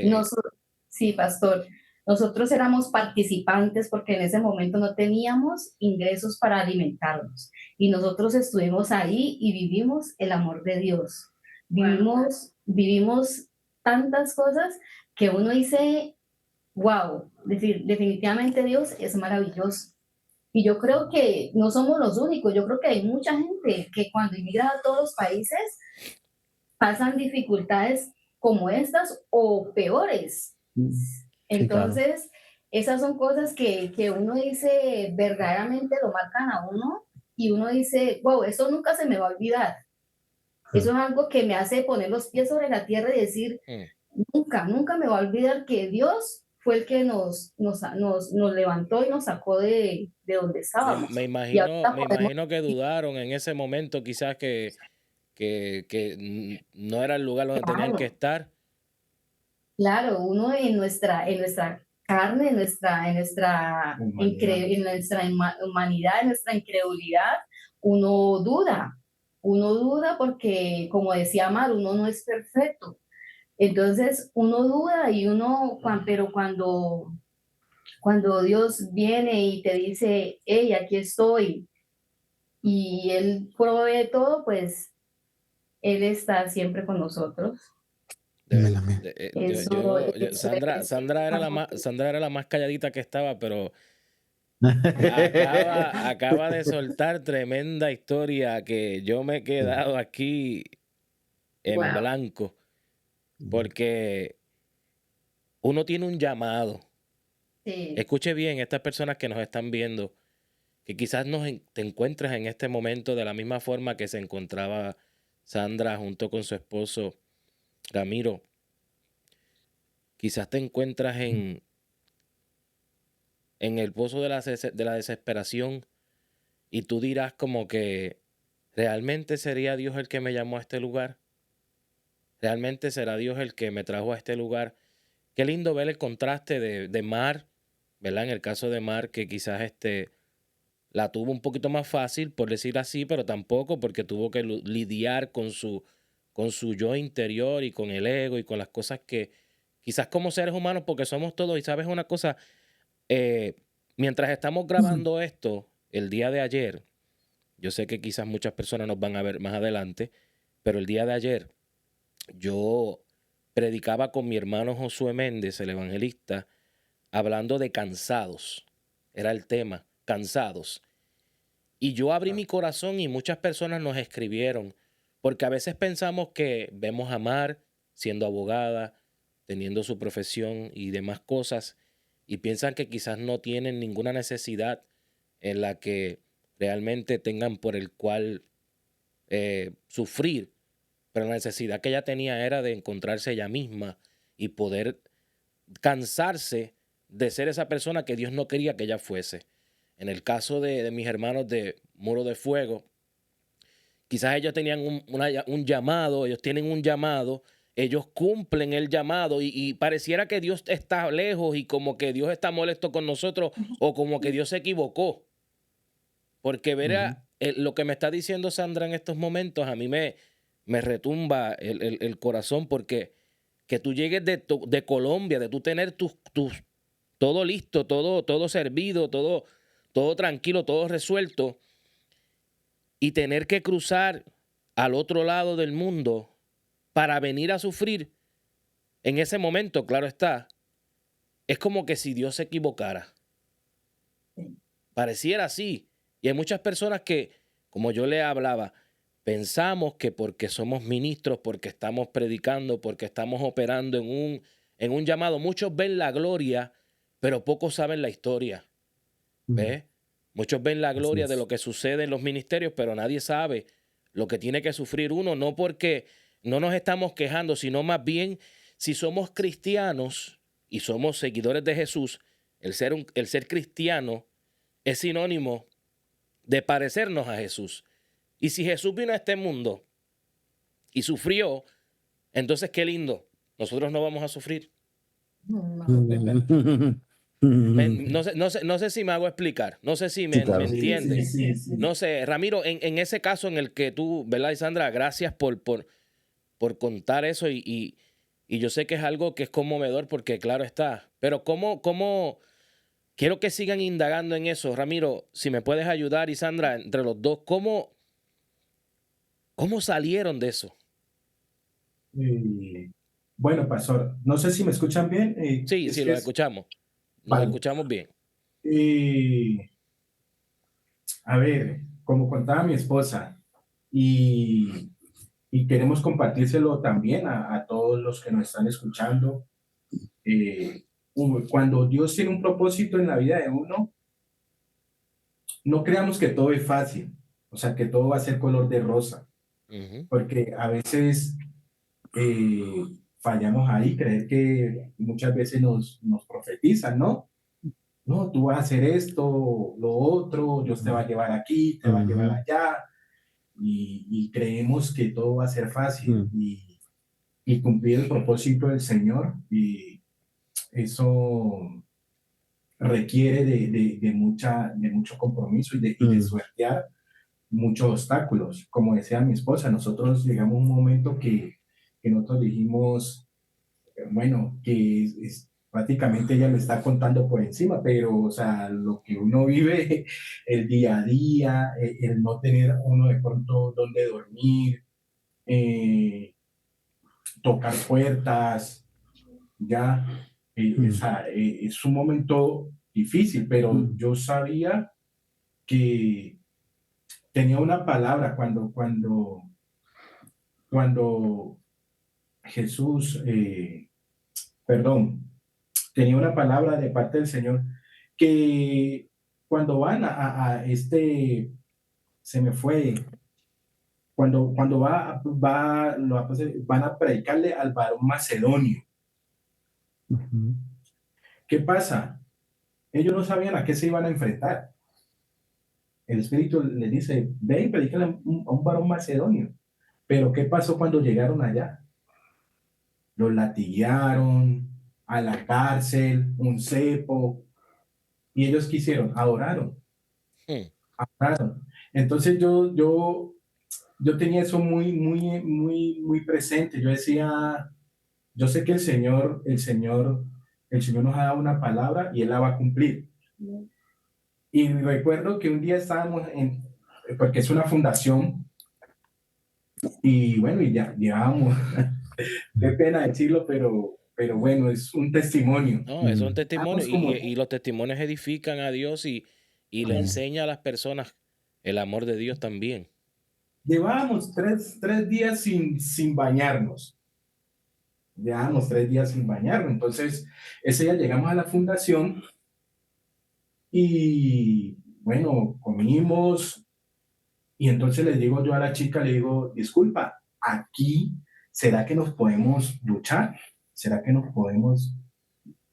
Sí, pastor. Nosotros éramos participantes porque en ese momento no teníamos ingresos para alimentarnos. Y nosotros estuvimos ahí y vivimos el amor de Dios. Vivimos tantas cosas que uno dice, wow, definitivamente Dios es maravilloso. Y yo creo que no somos los únicos. Yo creo que hay mucha gente que cuando emigra a todos los países pasan dificultades como estas o peores. Sí, claro. Entonces, esas son cosas que uno dice, verdaderamente lo marcan a uno y uno dice, wow, eso nunca se me va a olvidar. Eso es algo que me hace poner los pies sobre la tierra y decir, nunca me va a olvidar que Dios fue el que nos levantó y nos sacó de donde estábamos. Me Y imagino, ahorita me podemos, imagino que dudaron en ese momento quizás que no era el lugar donde tenían que claro, estar. claro, uno en nuestra carne, en nuestra humanidad, en nuestra incredulidad, uno duda porque, como decía Mar, uno no es perfecto. Entonces uno duda y pero cuando Dios viene y te dice, hey, aquí estoy, y Él provee todo, pues Él está siempre con nosotros. Amén. Sandra era la más calladita que estaba, pero acaba de soltar tremenda historia que yo me he quedado aquí en Wow. blanco, porque uno tiene un llamado. Sí, Escuche bien, estas personas que nos están viendo, que quizás te encuentres en este momento de la misma forma que se encontraba Sandra junto con su esposo Ramiro. Quizás te encuentras en el pozo de la desesperación y tú dirás como que ¿realmente sería Dios el que me llamó a este lugar? ¿Realmente será Dios el que me trajo a este lugar? Qué lindo ver el contraste de Mar, ¿verdad? En el caso de Mar, que quizás la tuvo un poquito más fácil, por decir así, pero tampoco porque tuvo que lidiar con su yo interior y con el ego y con las cosas que quizás como seres humanos, porque somos todos, y sabes una cosa, mientras estamos grabando esto, el día de ayer, yo sé que quizás muchas personas nos van a ver más adelante, pero el día de ayer yo predicaba con mi hermano Josué Méndez, el evangelista, hablando de cansados. Era el tema, cansados. Y yo abrí mi corazón y muchas personas nos escribieron, porque a veces pensamos que vemos a Mar siendo abogada, teniendo su profesión y demás cosas, y piensan que quizás no tienen ninguna necesidad en la que realmente tengan por el cual sufrir, pero la necesidad que ella tenía era de encontrarse ella misma y poder cansarse de ser esa persona que Dios no quería que ella fuese. En el caso de mis hermanos de Muro de Fuego, quizás ellos tenían un llamado, ellos tienen un llamado, ellos cumplen el llamado y pareciera que Dios está lejos y como que Dios está molesto con nosotros o como que Dios se equivocó. Porque verá, lo que me está diciendo Sandra en estos momentos a mí me retumba el corazón porque que tú llegues de Colombia, de tú tener todo listo, todo servido, todo tranquilo, todo resuelto y tener que cruzar al otro lado del mundo para venir a sufrir en ese momento, claro está, es como que si Dios se equivocara. Pareciera así. Y hay muchas personas que como yo le hablaba, pensamos que porque somos ministros, porque estamos predicando, porque estamos operando en un llamado, muchos ven la gloria, pero pocos saben la historia. ¿Ves? Muchos ven la Así gloria de es. lo que sucede en los ministerios, pero nadie sabe lo que tiene que sufrir uno, no porque no nos estamos quejando, sino más bien si somos cristianos y somos seguidores de Jesús, el ser cristiano es sinónimo de parecernos a Jesús. Y si Jesús vino a este mundo y sufrió, entonces qué lindo, nosotros no vamos a sufrir. No sé si me hago explicar, no sé si Sí, me claro. entienden. Sí. No sé, Ramiro, en ese caso en el que tú, ¿verdad, Isandra? Gracias por contar eso y yo sé que es algo que es conmovedor porque claro está, pero ¿cómo? Quiero que sigan indagando en eso. Ramiro, si me puedes ayudar, Isandra, entre los dos, ¿cómo salieron de eso? Bueno, pastor, no sé si me escuchan bien. Sí, Es sí, que los es, escuchamos. Nos vale. escuchamos bien. A ver, como contaba mi esposa, y, y queremos compartírselo también a todos los que nos están escuchando. Cuando Dios tiene un propósito en la vida de uno, no creamos que todo es fácil, o sea, que todo va a ser color de rosa, Ujú. porque a veces fallamos ahí, creer que muchas veces nos profetizan, ¿no? No, tú vas a hacer esto, lo otro, Dios te va a llevar aquí, te va a llevar allá, y creemos que todo va a ser fácil y cumplir el propósito del Señor, y eso requiere de mucho compromiso y de suertear muchos obstáculos. Como decía mi esposa, nosotros llegamos a un momento que nosotros dijimos, bueno, que prácticamente ella lo está contando por encima, pero, o sea, lo que uno vive el día a día, el no tener uno de pronto donde dormir, tocar puertas, ya, es un momento difícil, pero yo sabía que tenía una palabra cuando Jesús, perdón, tenía una palabra de parte del Señor que cuando van a este, se me fue, cuando van a predicarle al varón macedonio. ¿Qué pasa? Ellos no sabían a qué se iban a enfrentar. El Espíritu les dice, ve y predícale a un varón macedonio. Pero ¿qué pasó cuando llegaron allá? Los latiguearon, a la cárcel, un cepo, y ellos quisieron, adoraron. Hmm. Entonces yo tenía eso muy presente. Yo decía, yo sé que el Señor nos ha dado una palabra y Él la va a cumplir. Y recuerdo que un día estábamos porque es una fundación, y bueno, y ya llevábamos, qué pena decirlo, pero bueno, es un testimonio. No, eso es un testimonio Llevamos como, y los testimonios edifican a Dios y le enseña a las personas el amor de Dios también. llevábamos tres días sin bañarnos. Llevábamos 3 días sin bañarnos. Entonces, ese día llegamos a la fundación y, bueno, comimos. Y entonces le digo yo a la chica, le digo, disculpa, aquí, ¿será que nos podemos duchar? ¿Será que nos podemos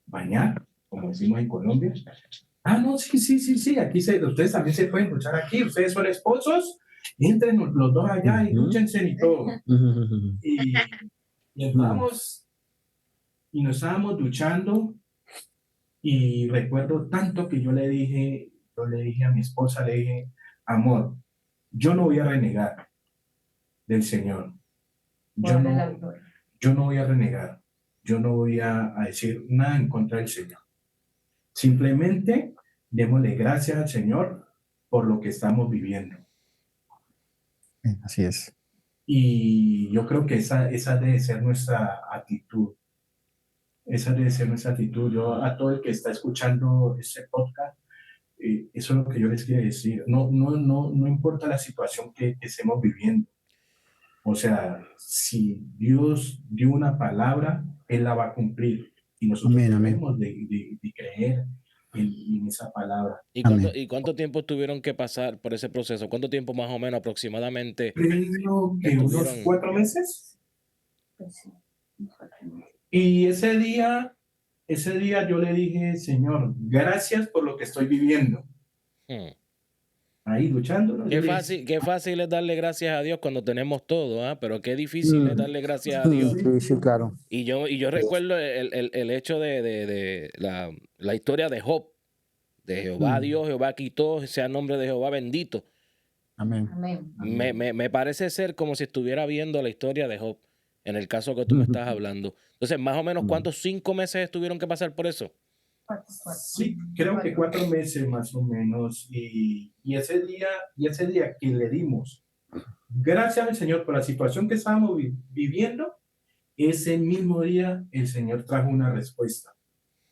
bañar? Como decimos en Colombia. Ah, no, sí, aquí ustedes también se pueden duchar aquí, ustedes son esposos, entren los dos allá y dúchense y todo. Y, y entramos y nos estábamos duchando y recuerdo tanto que yo le dije a mi esposa, le dije, amor, yo no voy a renegar del Señor. Yo no voy a renegar. Yo no voy a decir nada en contra del Señor. Simplemente démosle gracias al Señor por lo que estamos viviendo. Así es. Y yo creo que esa debe ser nuestra actitud. Esa debe ser nuestra actitud. Yo a todo el que está escuchando este podcast, eso es lo que yo les quiero decir. No importa la situación que estemos viviendo. O sea, si Dios dio una palabra, Él la va a cumplir. Y nosotros Amén, amén. debemos de creer en esa palabra. Amén. ¿Y cuánto tiempo tuvieron que pasar por ese proceso? ¿Cuánto tiempo más o menos aproximadamente Creo que unos estuvieron? 4 meses. Pues sí. Y ese día yo le dije, Señor, gracias por lo que estoy viviendo. Hmm. Ahí luchando, ¿no? Yo le dije, Qué fácil es darle gracias a Dios cuando tenemos todo, ¿ah? Pero qué difícil es darle gracias a Dios. Sí, sí, claro. Y yo recuerdo el hecho de la historia de Job, de Jehová Dios, Jehová quitó, sea el nombre de Jehová bendito. Amén. Amén. Me parece ser como si estuviera viendo la historia de Job, en el caso que tú me estás hablando. Entonces, más o menos, ¿cuántos 5 meses tuvieron que pasar por eso? sí, creo que 4 meses más o menos. Y ese día que le dimos, gracias al Señor por la situación que estábamos viviendo, ese mismo día el Señor trajo una respuesta.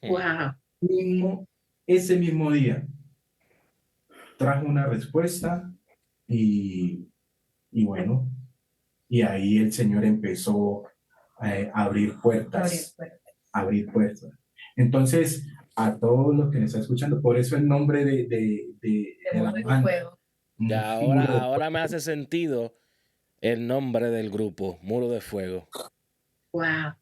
Wow. Ese mismo día trajo una respuesta y bueno, y ahí el Señor empezó a abrir puertas. Entonces, a todos los que nos están escuchando, por eso el nombre de la banda. Ya, ahora me hace sentido el nombre del grupo, Muro de Fuego. Wow.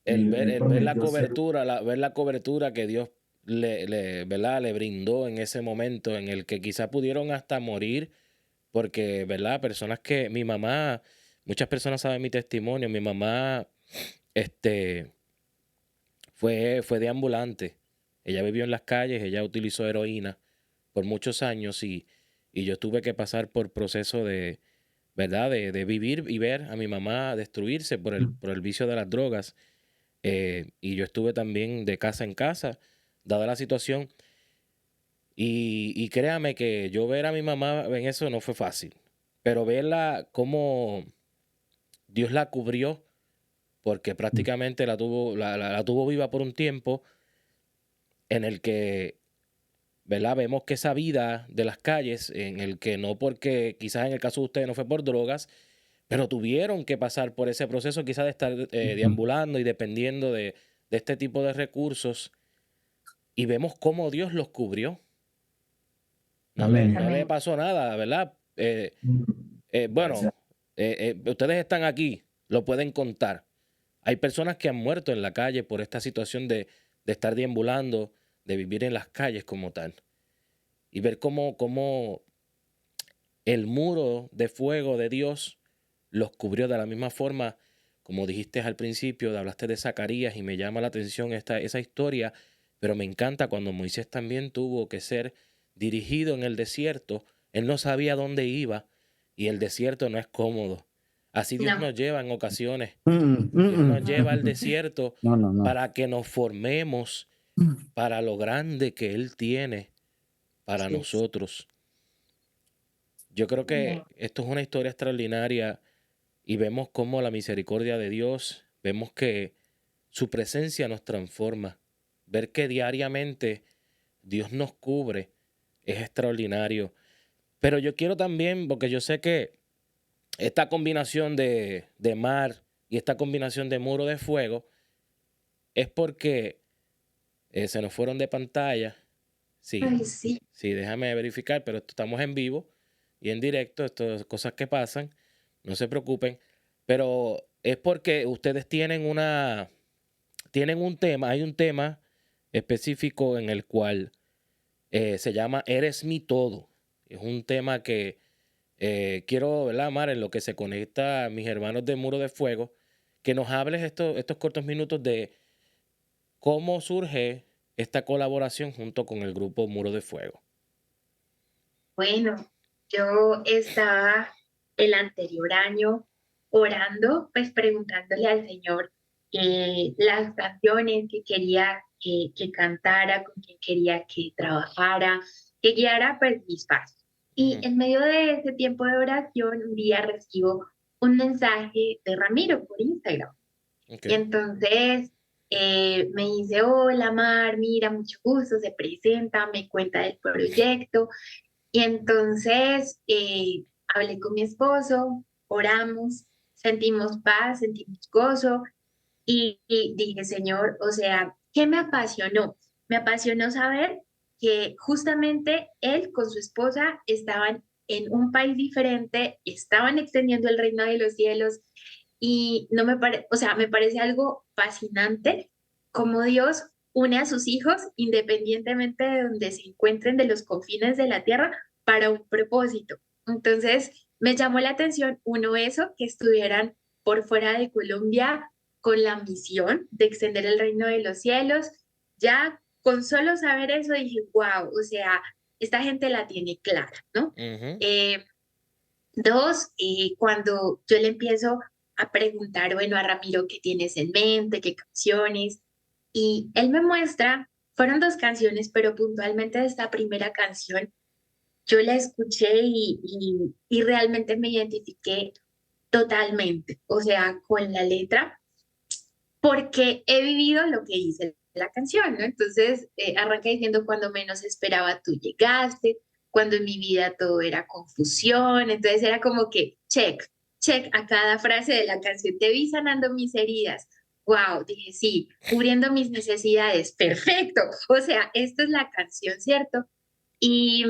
El ver la prometió ser- cobertura, ver la cobertura que Dios ¿verdad? Le brindó en ese momento en el que quizá pudieron hasta morir, porque, ¿verdad? Personas que mi mamá, muchas personas saben mi testimonio, mi mamá fue deambulante. Ella vivió en las calles, ella utilizó heroína por muchos años y yo tuve que pasar por proceso de, ¿verdad? De vivir y ver a mi mamá destruirse por el vicio de las drogas. Y yo estuve también de casa en casa, dada la situación. Y créame que yo ver a mi mamá en eso no fue fácil. Pero verla como Dios la cubrió, porque prácticamente la tuvo viva por un tiempo en el que, ¿verdad? Vemos que esa vida de las calles, en el que no porque quizás en el caso de ustedes no fue por drogas, pero tuvieron que pasar por ese proceso quizás de estar deambulando y dependiendo de este tipo de recursos. Y vemos cómo Dios los cubrió. No le pasó nada, ¿verdad? Bueno, ustedes están aquí, lo pueden contar. Hay personas que han muerto en la calle por esta situación de estar deambulando, de vivir en las calles como tal. Y ver cómo el muro de fuego de Dios los cubrió de la misma forma, como dijiste al principio, hablaste de Zacarías y me llama la atención esa historia, pero me encanta cuando Moisés también tuvo que ser dirigido en el desierto. Él no sabía dónde iba y el desierto no es cómodo. Así Dios No. nos lleva en ocasiones. Dios nos lleva al desierto No. para que nos formemos para lo grande que Él tiene para Sí. nosotros. Yo creo que esto es una historia extraordinaria y vemos cómo la misericordia de Dios, vemos que su presencia nos transforma. Ver que diariamente Dios nos cubre es extraordinario. Pero yo quiero también, porque yo sé que esta combinación de mar y esta combinación de muro de fuego es porque se nos fueron de pantalla. Sí, Ay, sí. sí, déjame verificar, pero estamos en vivo y en directo, esto son cosas que pasan, no se preocupen, pero es porque ustedes tienen un tema, hay un tema específico en el cual se llama Eres mi todo. Es un tema que quiero, ¿verdad, Mar? En lo que se conecta a mis hermanos de Muro de Fuego, que nos hables estos cortos minutos de cómo surge esta colaboración junto con el grupo Muro de Fuego. Bueno, yo estaba el anterior año orando, pues preguntándole al Señor las canciones que quería que cantara, con quien quería que trabajara, que guiara pues mis pasos. Y Ujú. en medio de ese tiempo de oración, un día recibo un mensaje de Ramiro por Instagram. Ok. Y entonces Me dice, hola Mar, mira, mucho gusto, se presenta, me cuenta del proyecto. Y entonces hablé con mi esposo, oramos, sentimos paz, sentimos gozo y dije, Señor, o sea, ¿qué me apasionó? Me apasionó saber que justamente él con su esposa estaban en un país diferente, estaban extendiendo el reino de los cielos y no me parece, o sea, me parece algo fascinante cómo Dios une a sus hijos independientemente de donde se encuentren de los confines de la tierra para un propósito. Entonces, me llamó la atención, uno, eso, que estuvieran por fuera de Colombia con la misión de extender el reino de los cielos. Ya con solo saber eso dije, wow, o sea, esta gente la tiene clara, ¿no? Ujú. Eh, Dos, cuando yo le empiezo a preguntar, bueno, a Ramiro, ¿qué tienes en mente? ¿Qué canciones? Y él me muestra, fueron dos canciones, pero puntualmente de esta primera canción, yo la escuché y realmente me identifiqué totalmente, o sea, con la letra porque he vivido lo que dice la canción, ¿no? Entonces, arranca diciendo, cuando menos esperaba tú llegaste, cuando en mi vida todo era confusión, entonces era como que, check a cada frase de la canción, te vi sanando mis heridas. Wow, dije, sí, cubriendo mis necesidades, perfecto. O sea, esta es la canción, ¿cierto? Y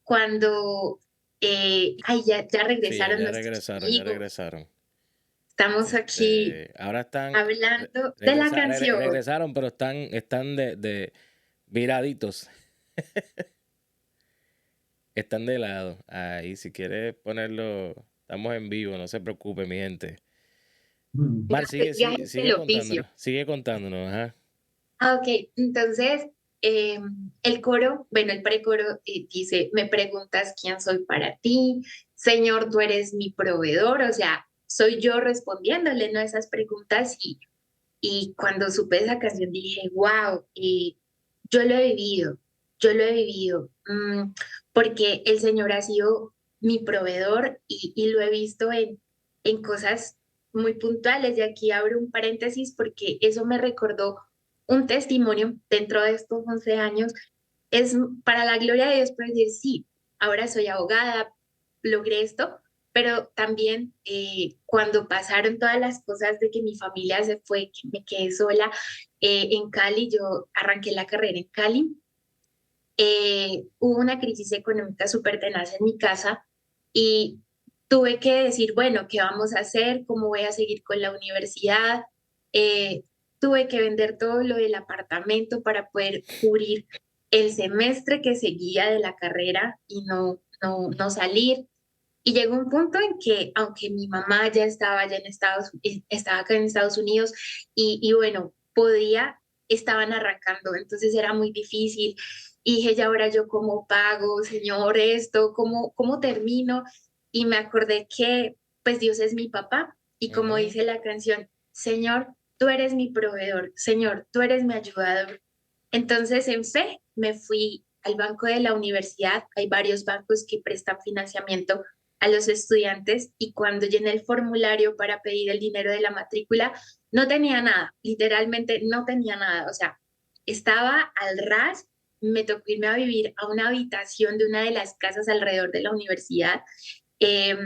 cuando, ya Sí, ya, regresaron ya nuestros regresaron, ya amigos, regresaron. estamos aquí Ahora están, hablando de la canción. regresaron, pero están de viraditos, están de lado. Ahí, si quieres ponerlo, estamos en vivo, no se preocupe, mi gente. Mar, Gajes del oficio. sigue contándonos, ajá. Ok, entonces eh, el coro, bueno, el precoro dice, me preguntas quién soy para ti, Señor, tú eres mi proveedor, o sea, soy yo respondiéndole, ¿no? Esas preguntas y cuando supe esa canción dije, wow, yo lo he vivido, yo lo he vivido, porque el Señor ha sido mi proveedor y lo he visto en cosas muy puntuales. Y aquí abro un paréntesis porque eso me recordó un testimonio dentro de estos 11 años. Es para la gloria de Dios poder decir, sí, ahora soy abogada, logré esto, pero también cuando pasaron todas las cosas de que mi familia se fue, que me quedé sola en Cali, yo arranqué la carrera en Cali, hubo una crisis económica súper tenaz en mi casa y tuve que decir, bueno, ¿qué vamos a hacer? ¿Cómo voy a seguir con la universidad? Eh, Tuve que vender todo lo del apartamento para poder cubrir el semestre que seguía de la carrera y no salir. Y llegó un punto en que, aunque mi mamá ya estaba allá en estaba acá en Estados Unidos y bueno, podía, estaban arrancando, entonces era muy difícil. Y dije, ya ahora yo cómo pago, Señor, esto, cómo termino. Y me acordé que, pues Dios es mi papá. Y como Ujú. dice la canción, Señor, tú eres mi proveedor, Señor, tú eres mi ayudador. Entonces, en fe, me fui al banco de la universidad. Hay varios bancos que prestan financiamiento a los estudiantes y cuando llené el formulario para pedir el dinero de la matrícula, no tenía nada, literalmente no tenía nada, o sea, estaba al ras, me tocó irme a vivir a una habitación de una de las casas alrededor de la universidad eh,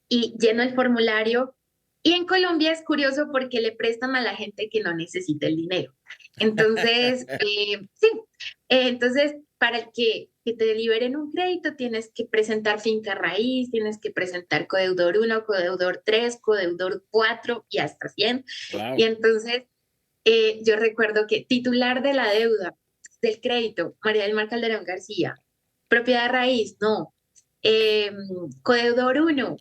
y lleno el formulario. Y en Colombia es curioso porque le prestan a la gente que no necesita el dinero. Entonces, sí, entonces para que te liberen un crédito tienes que presentar finca raíz, tienes que presentar codeudor 1, codeudor 3, codeudor 4 y hasta 100. Y Wow. entonces yo recuerdo que titular de la deuda del crédito, María del Mar Calderón García, propiedad raíz, no. Eh, Codeudor 1,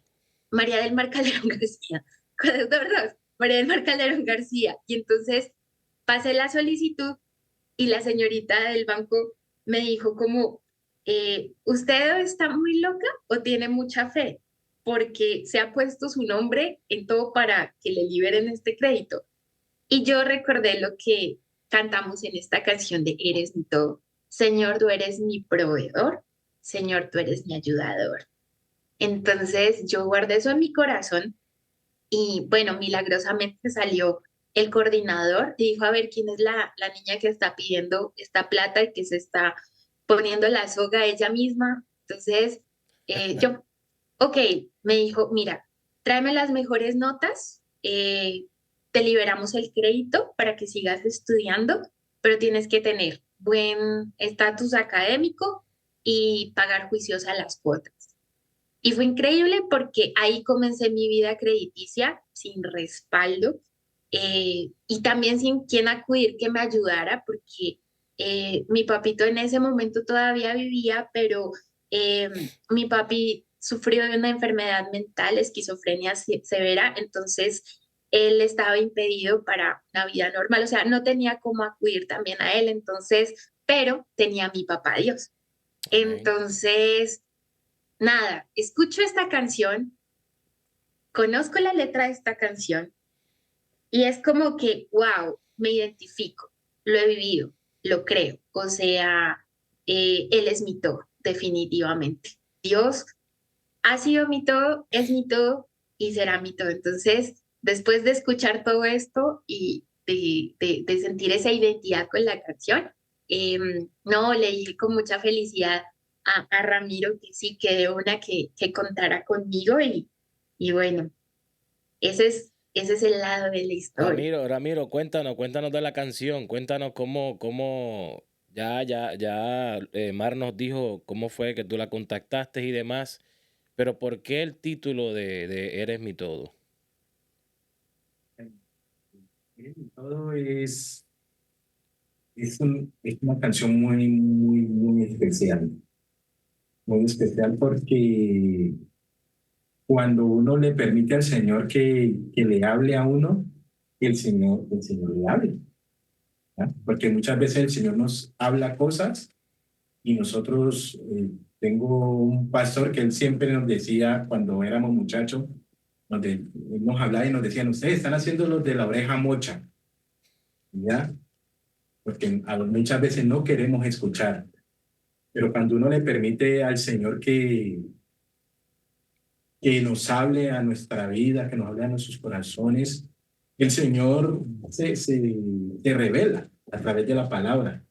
María del Mar Calderón García. Codeudor 2, María del Mar Calderón García. Y entonces pasé la solicitud y la señorita del banco me dijo como, ¿usted está muy loca o tiene mucha fe? Porque se ha puesto su nombre en todo para que le liberen este crédito. Y yo recordé lo que cantamos en esta canción de Eres mi todo. Señor, tú eres mi proveedor. Señor, tú eres mi ayudador. Entonces yo guardé eso en mi corazón y bueno, milagrosamente salió el coordinador y dijo, a ver, ¿quién es la niña que está pidiendo esta plata y que se está poniendo la soga ella misma? Entonces, yo, ok, me dijo, mira, tráeme las mejores notas, te liberamos el crédito para que sigas estudiando, pero tienes que tener buen estatus académico y pagar juiciosa las cuotas. Y fue increíble porque ahí comencé mi vida crediticia sin respaldo, y también sin quien acudir que me ayudara, porque mi papito en ese momento todavía vivía, pero eh, mi papi sufrió de una enfermedad mental, esquizofrenia severa, entonces él estaba impedido para una vida normal, o sea, no tenía cómo acudir también a él, entonces, pero tenía a mi papá Dios. Ok. Entonces, nada, escucho esta canción, conozco la letra de esta canción y es como que, wow, me identifico, lo he vivido, lo creo. O sea, Él es mi todo, definitivamente. Dios ha sido mi todo, es mi todo y será mi todo. Entonces, después de escuchar todo esto y de sentir esa identidad con la canción, no, le dije con mucha felicidad a Ramiro que sí, que de una que contara conmigo y bueno, ese es el lado de la historia. Ramiro, cuéntanos de la canción, cuéntanos ya Mar nos dijo cómo fue que tú la contactaste y demás, pero ¿por qué el título de Eres mi todo? Todo es una canción muy, muy, muy especial porque cuando uno le permite al Señor que le hable a uno, el Señor le hable, ¿ya? Porque muchas veces el Señor nos habla cosas y nosotros, tengo un pastor que él siempre nos decía cuando éramos muchachos, donde él nos hablaba y nos decían, ustedes están haciendo los de la oreja mocha, ¿ya? Porque muchas veces no queremos escuchar, pero cuando uno le permite al Señor que nos hable a nuestra vida, que nos hable a nuestros corazones, el Señor se revela a través de la palabra.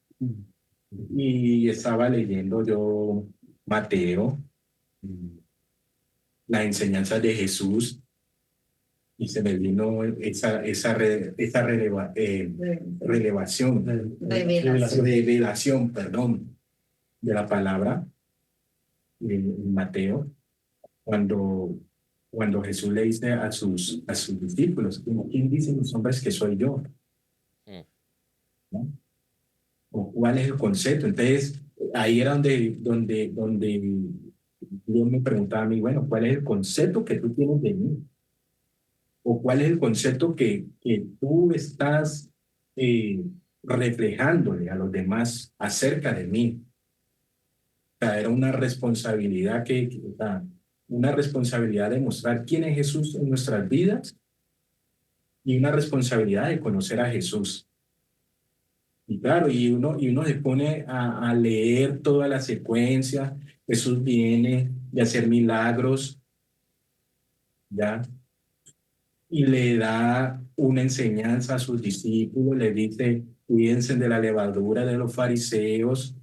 Y estaba leyendo yo Mateo, las enseñanzas de Jesús, y se me vino revelación, perdón, de la palabra en Mateo, cuando Jesús le dice a sus discípulos, ¿quién dicen los hombres que soy yo? Mm. ¿No? ¿O cuál es el concepto? Entonces, ahí era donde Dios me preguntaba a mí, bueno, ¿cuál es el concepto que tú tienes de mí? ¿O cuál es el concepto que tú estás reflejándole a los demás acerca de mí? O sea, era una responsabilidad o sea, una responsabilidad de mostrar quién es Jesús en nuestras vidas y una responsabilidad de conocer a Jesús. Y claro, y uno se pone a leer toda la secuencia. Jesús viene de hacer milagros, ¿ya? Y le da una enseñanza a sus discípulos, le dice, cuídense de la levadura de los fariseos,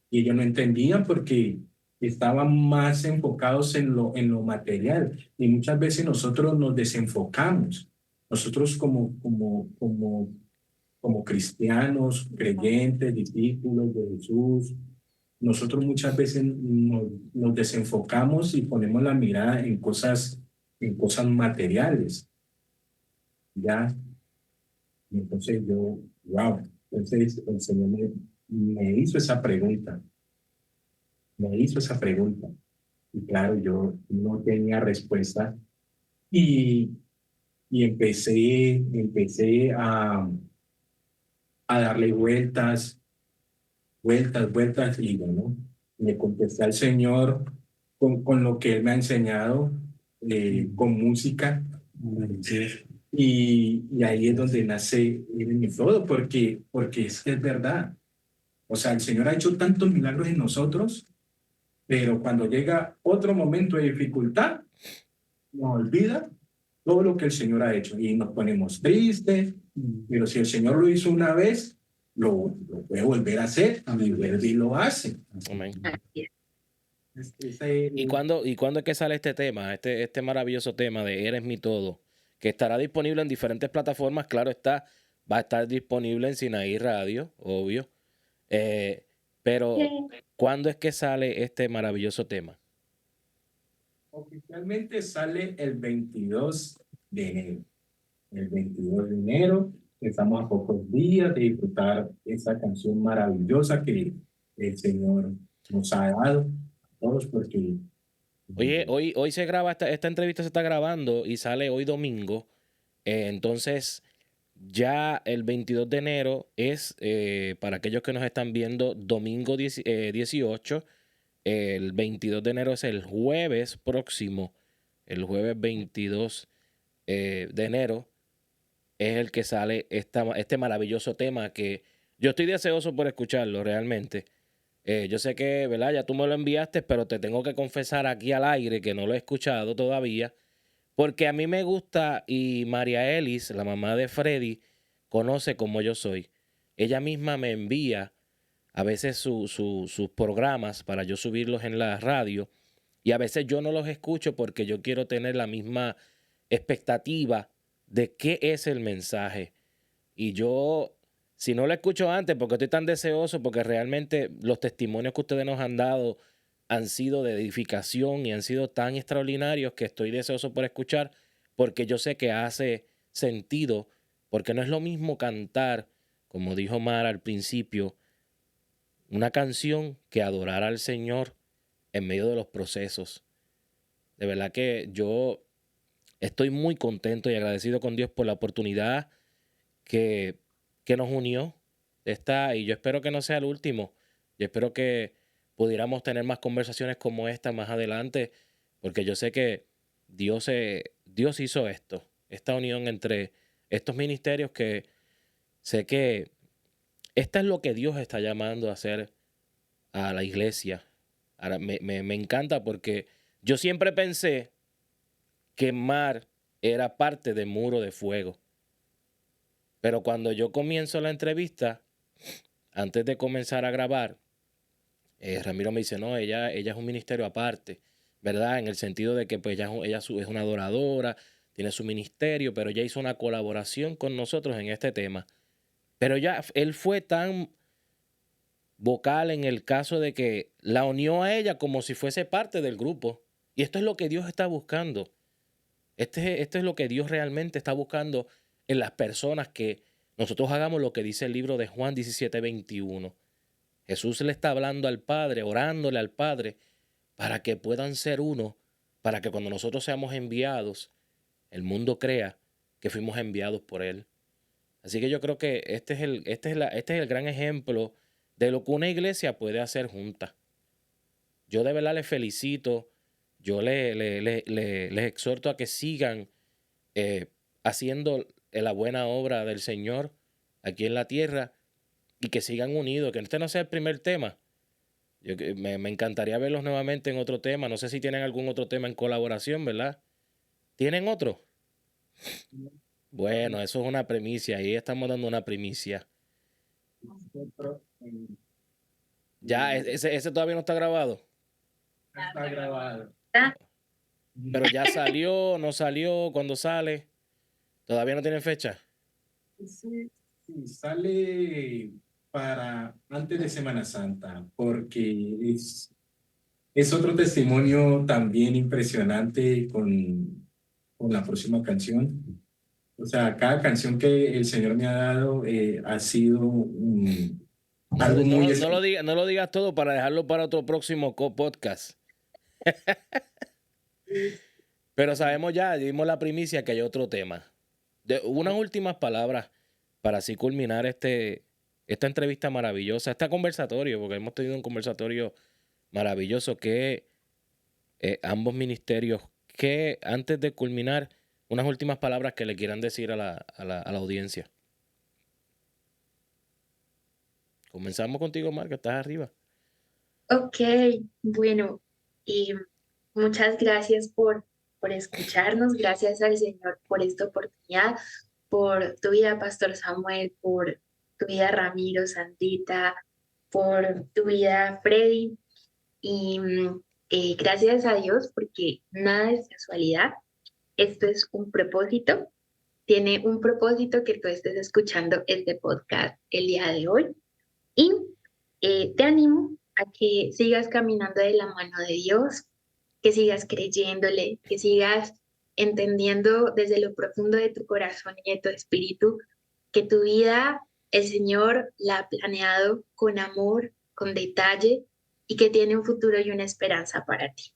y ellos no entendían porque estaban más enfocados en lo material, y muchas veces nosotros nos desenfocamos, nosotros como cristianos, creyentes, discípulos de Jesús, nosotros muchas veces nos desenfocamos y ponemos la mirada en cosas materiales, ¿ya? Y entonces yo, wow, entonces el Señor me hizo esa pregunta, y claro, yo no tenía respuesta, y, y empecé a darle vueltas, y bueno, le contesté al Señor con lo que Él me ha enseñado, con música, y ahí es donde nace mi todo, porque es que es verdad. O sea, el Señor ha hecho tantos milagros en nosotros, pero cuando llega otro momento de dificultad, nos olvida todo lo que el Señor ha hecho y nos ponemos tristes, pero si el Señor lo hizo una vez, lo puede volver a hacer y vuelve y lo hace. Amén. Así es. ¿Y cuándo es que sale este tema, este maravilloso tema de Eres mi todo? Que estará disponible en diferentes plataformas, claro está, va a estar disponible en Sinaí Radio, obvio. Pero, ¿cuándo es que sale este maravilloso tema? Oficialmente sale el 22 de enero. El 22 de enero, estamos a pocos días de disfrutar esa canción maravillosa que el Señor nos ha dado a todos, porque Oye, hoy se graba, esta entrevista se está grabando y sale hoy domingo. Entonces, ya el 22 de enero es, para aquellos que nos están viendo, domingo 18. El 22 de enero es el jueves próximo. El jueves 22 de enero es el que sale este maravilloso tema que yo estoy deseoso por escucharlo realmente. Yo sé que, ¿verdad? Ya tú me lo enviaste, pero te tengo que confesar aquí al aire que no lo he escuchado todavía, porque a mí me gusta y María Elis, la mamá de Freddy, conoce cómo yo soy. Ella misma me envía a veces sus programas para yo subirlos en la radio y a veces yo no los escucho porque yo quiero tener la misma expectativa de qué es el mensaje. Y yo, si no lo escucho antes, porque estoy tan deseoso, porque realmente los testimonios que ustedes nos han dado han sido de edificación y han sido tan extraordinarios que estoy deseoso por escuchar, porque yo sé que hace sentido, porque no es lo mismo cantar, como dijo Mar al principio, una canción que adorar al Señor en medio de los procesos. De verdad que yo estoy muy contento y agradecido con Dios por la oportunidad que, que nos unió. Y yo espero que no sea el último. Yo espero que pudiéramos tener más conversaciones como esta más adelante, porque yo sé que Dios hizo esto, esta unión entre estos ministerios que sé que esta es lo que Dios está llamando a hacer a la iglesia. Ahora, me encanta porque yo siempre pensé que Mar era parte del muro de fuego. Pero cuando yo comienzo la entrevista, antes de comenzar a grabar, Ramiro me dice, no, ella es un ministerio aparte, ¿verdad? En el sentido de que pues ella es una adoradora, tiene su ministerio, pero ella hizo una colaboración con nosotros en este tema. Pero ya él fue tan vocal en el caso de que la unió a ella como si fuese parte del grupo. Y esto es lo que Dios está buscando. Esto es lo que Dios realmente está buscando en las personas, que nosotros hagamos lo que dice el libro de Juan 17:21. Jesús le está hablando al Padre, orándole al Padre, para que puedan ser uno, para que cuando nosotros seamos enviados, el mundo crea que fuimos enviados por Él. Así que yo creo que este es el gran ejemplo de lo que una iglesia puede hacer junta. Yo de verdad les felicito, yo les exhorto a que sigan haciendo la buena obra del Señor aquí en la tierra y que sigan unidos, que este no sea el primer tema. Me encantaría verlos nuevamente en otro tema. No sé si tienen algún otro tema en colaboración, ¿verdad? ¿Tienen otro? Bueno, eso es una primicia. Ahí estamos dando una primicia. Ya, ese todavía no está grabado. está grabado. Pero ya salió, no salió, cuando sale. Todavía no tienen fecha. Sí, sale para antes de Semana Santa, porque es otro testimonio también impresionante con la próxima canción. O sea, cada canción que el Señor me ha dado ha sido algo muy especial. No lo digas todo para dejarlo para otro próximo podcast. Pero sabemos ya, dimos la primicia que hay otro tema. Unas últimas palabras para así culminar esta entrevista maravillosa, este conversatorio, porque hemos tenido un conversatorio maravilloso que ambos ministerios, que antes de culminar, unas últimas palabras que le quieran decir a la audiencia. Comenzamos contigo, Mar, que estás arriba. Ok, bueno, muchas gracias por por escucharnos. Gracias al Señor por esta oportunidad, por tu vida, Pastor Samuel, por tu vida, Ramiro, Sandita, por tu vida, Freddy. Y gracias a Dios porque nada es casualidad. Esto es un propósito. Tiene un propósito que tú estés escuchando este podcast el día de hoy. Y te animo a que sigas caminando de la mano de Dios, que sigas creyéndole, que sigas entendiendo desde lo profundo de tu corazón y de tu espíritu que tu vida el Señor la ha planeado con amor, con detalle y que tiene un futuro y una esperanza para ti.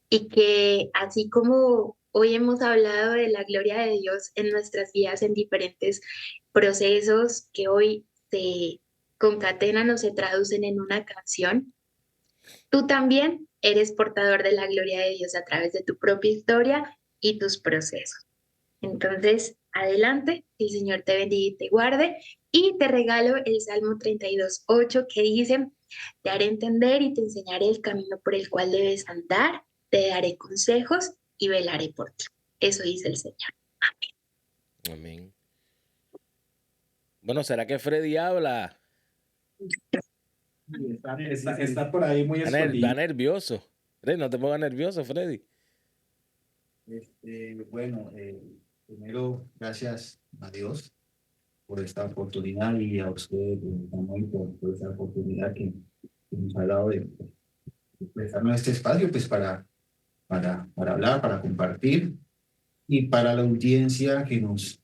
Y que así como hoy hemos hablado de la gloria de Dios en nuestras vidas en diferentes procesos que hoy se concatenan o se traducen en una canción, tú también eres portador de la gloria de Dios a través de tu propia historia y tus procesos. Entonces, adelante, que el Señor te bendiga y te guarde. Y te regalo el Salmo 32:8 que dice, te haré entender y te enseñaré el camino por el cual debes andar, te daré consejos y velaré por ti. Eso dice el Señor. Amén. Amén. Bueno, ¿será que Freddy habla? Está por ahí muy Está escondido. nervioso. Freddy, no te pongas nervioso, Freddy. Bueno, primero, gracias a Dios por esta oportunidad y a usted, Samuel, por esta oportunidad que nos ha dado de prestarnos este espacio pues para hablar, para compartir y para la audiencia que nos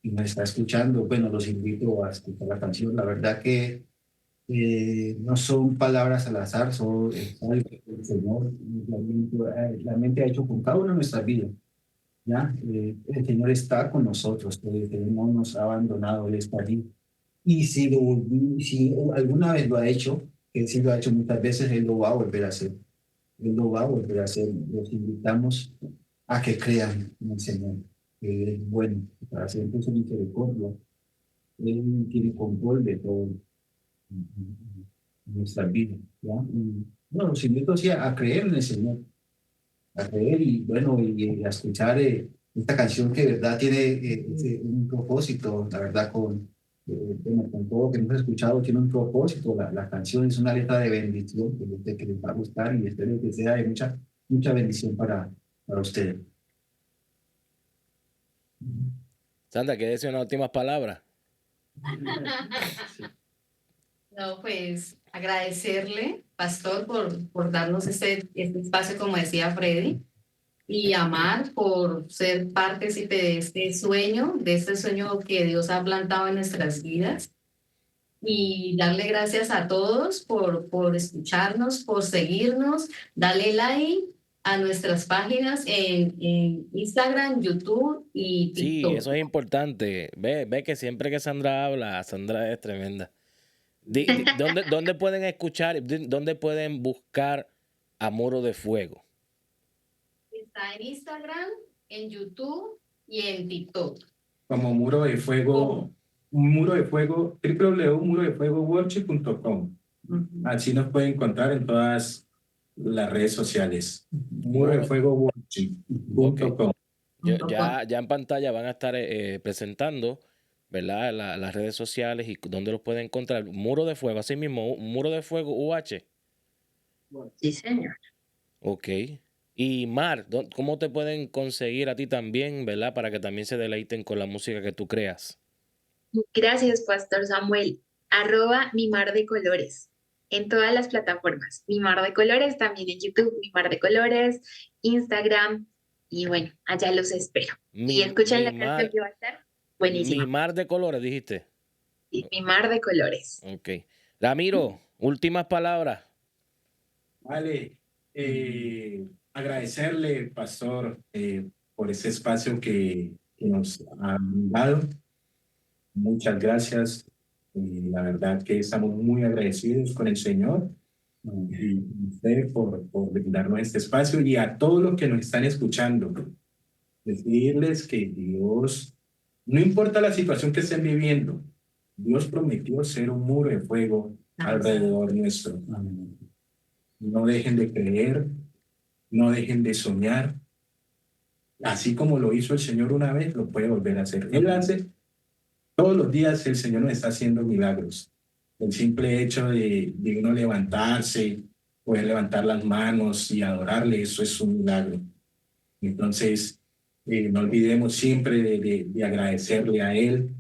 está escuchando. Bueno, los invito a escuchar la canción. La verdad que no son palabras al azar, son algo que el Señor realmente ha hecho con cada una de nuestras vidas. ¿Ya? El Señor está con nosotros, el Señor no nos ha abandonado, Él está allí. Y si alguna vez lo ha hecho, que sí lo ha hecho muchas veces, Él lo va a volver a hacer. Él lo va a volver a hacer. Los invitamos a que crean en el Señor, que es bueno, para siempre su misericordia. Él tiene control de todo en nuestras vidas. ¿Ya? Y, bueno, los invito sí, a creer en el Señor, a creer y bueno, y a escuchar esta canción que de verdad tiene un propósito, la verdad, bueno, con todo lo que hemos escuchado, tiene un propósito. La canción es una letra de bendición que les va a gustar y espero que sea de mucha bendición para ustedes. Sandra, ¿quieres decir unas últimas palabras? No, pues agradecerle, Pastor, por darnos este espacio, como decía Freddy, y amar por ser partícipe de este sueño que Dios ha plantado en nuestras vidas. Y darle gracias a todos por escucharnos, por seguirnos, darle like a nuestras páginas en Instagram, YouTube y TikTok. Sí, eso es importante. Ve que siempre que Sandra habla, Sandra es tremenda. ¿Dónde pueden escuchar, dónde pueden buscar a Muro de Fuego? Está en Instagram, en YouTube y en TikTok. Como Muro de Fuego, Muro de Fuego, www.murodefuegoworship.com. Así nos pueden encontrar en todas las redes sociales. murodefuegoworship.com. Ya en pantalla van a estar presentando, ¿verdad? Las redes sociales y dónde los pueden encontrar. Muro de Fuego, así mismo, Muro de Fuego UH. Sí, Señor. Ok. Y Mar, ¿cómo te pueden conseguir a ti también, ¿verdad? Para que también se deleiten con la música que tú creas. Gracias, Pastor Samuel. @mi mar de colores en todas las plataformas. Mi mar de colores, también en YouTube, mi mar de colores, Instagram. Y bueno, allá los espero. Y escuchen la canción que va a estar buenísima. Mi mar de colores, dijiste. Sí, mi mar de colores. Ok. Ramiro, últimas palabras. Vale. Agradecerle, Pastor, por ese espacio que nos han dado. Muchas gracias. La verdad que estamos muy agradecidos con el Señor y usted por brindarnos este espacio y a todos los que nos están escuchando. Decirles que Dios, no importa la situación que estén viviendo, Dios prometió ser un muro de fuego alrededor nuestro. No dejen de creer, no dejen de soñar, Así como lo hizo el Señor una vez, lo puede volver a hacer. Él hace, todos los días el Señor nos está haciendo milagros. El simple hecho de uno levantarse, poder levantar las manos y adorarle, eso es un milagro. Entonces, no olvidemos siempre de agradecerle a Él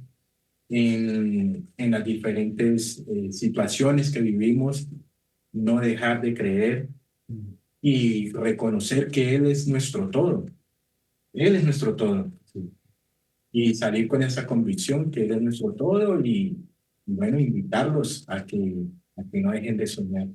en las diferentes situaciones que vivimos, no dejar de creer y reconocer que Él es nuestro todo. Él es nuestro todo. Y salir con esa convicción que Él es nuestro todo y bueno, invitarlos a que no dejen de soñar.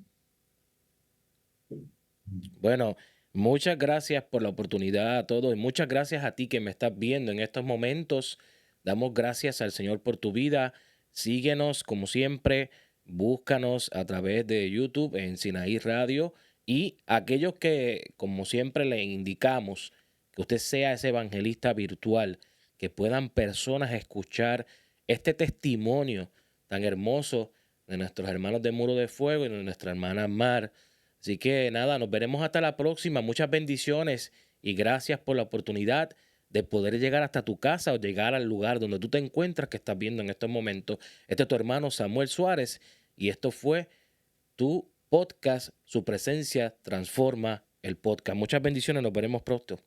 Bueno, muchas gracias por la oportunidad a todos y muchas gracias a ti que me estás viendo en estos momentos. Damos gracias al Señor por tu vida. Síguenos como siempre, búscanos a través de YouTube en Sinaí Radio y aquellos que, como siempre le indicamos, que usted sea ese evangelista virtual, que puedan personas escuchar este testimonio tan hermoso de nuestros hermanos de Muro de Fuego y de nuestra hermana Mar. Así que nada, nos veremos hasta la próxima. Muchas bendiciones y gracias por la oportunidad de poder llegar hasta tu casa o llegar al lugar donde tú te encuentras que estás viendo en estos momentos. Este es tu hermano Samuel Suárez y esto fue tu podcast. Su presencia transforma el podcast. Muchas bendiciones, nos veremos pronto.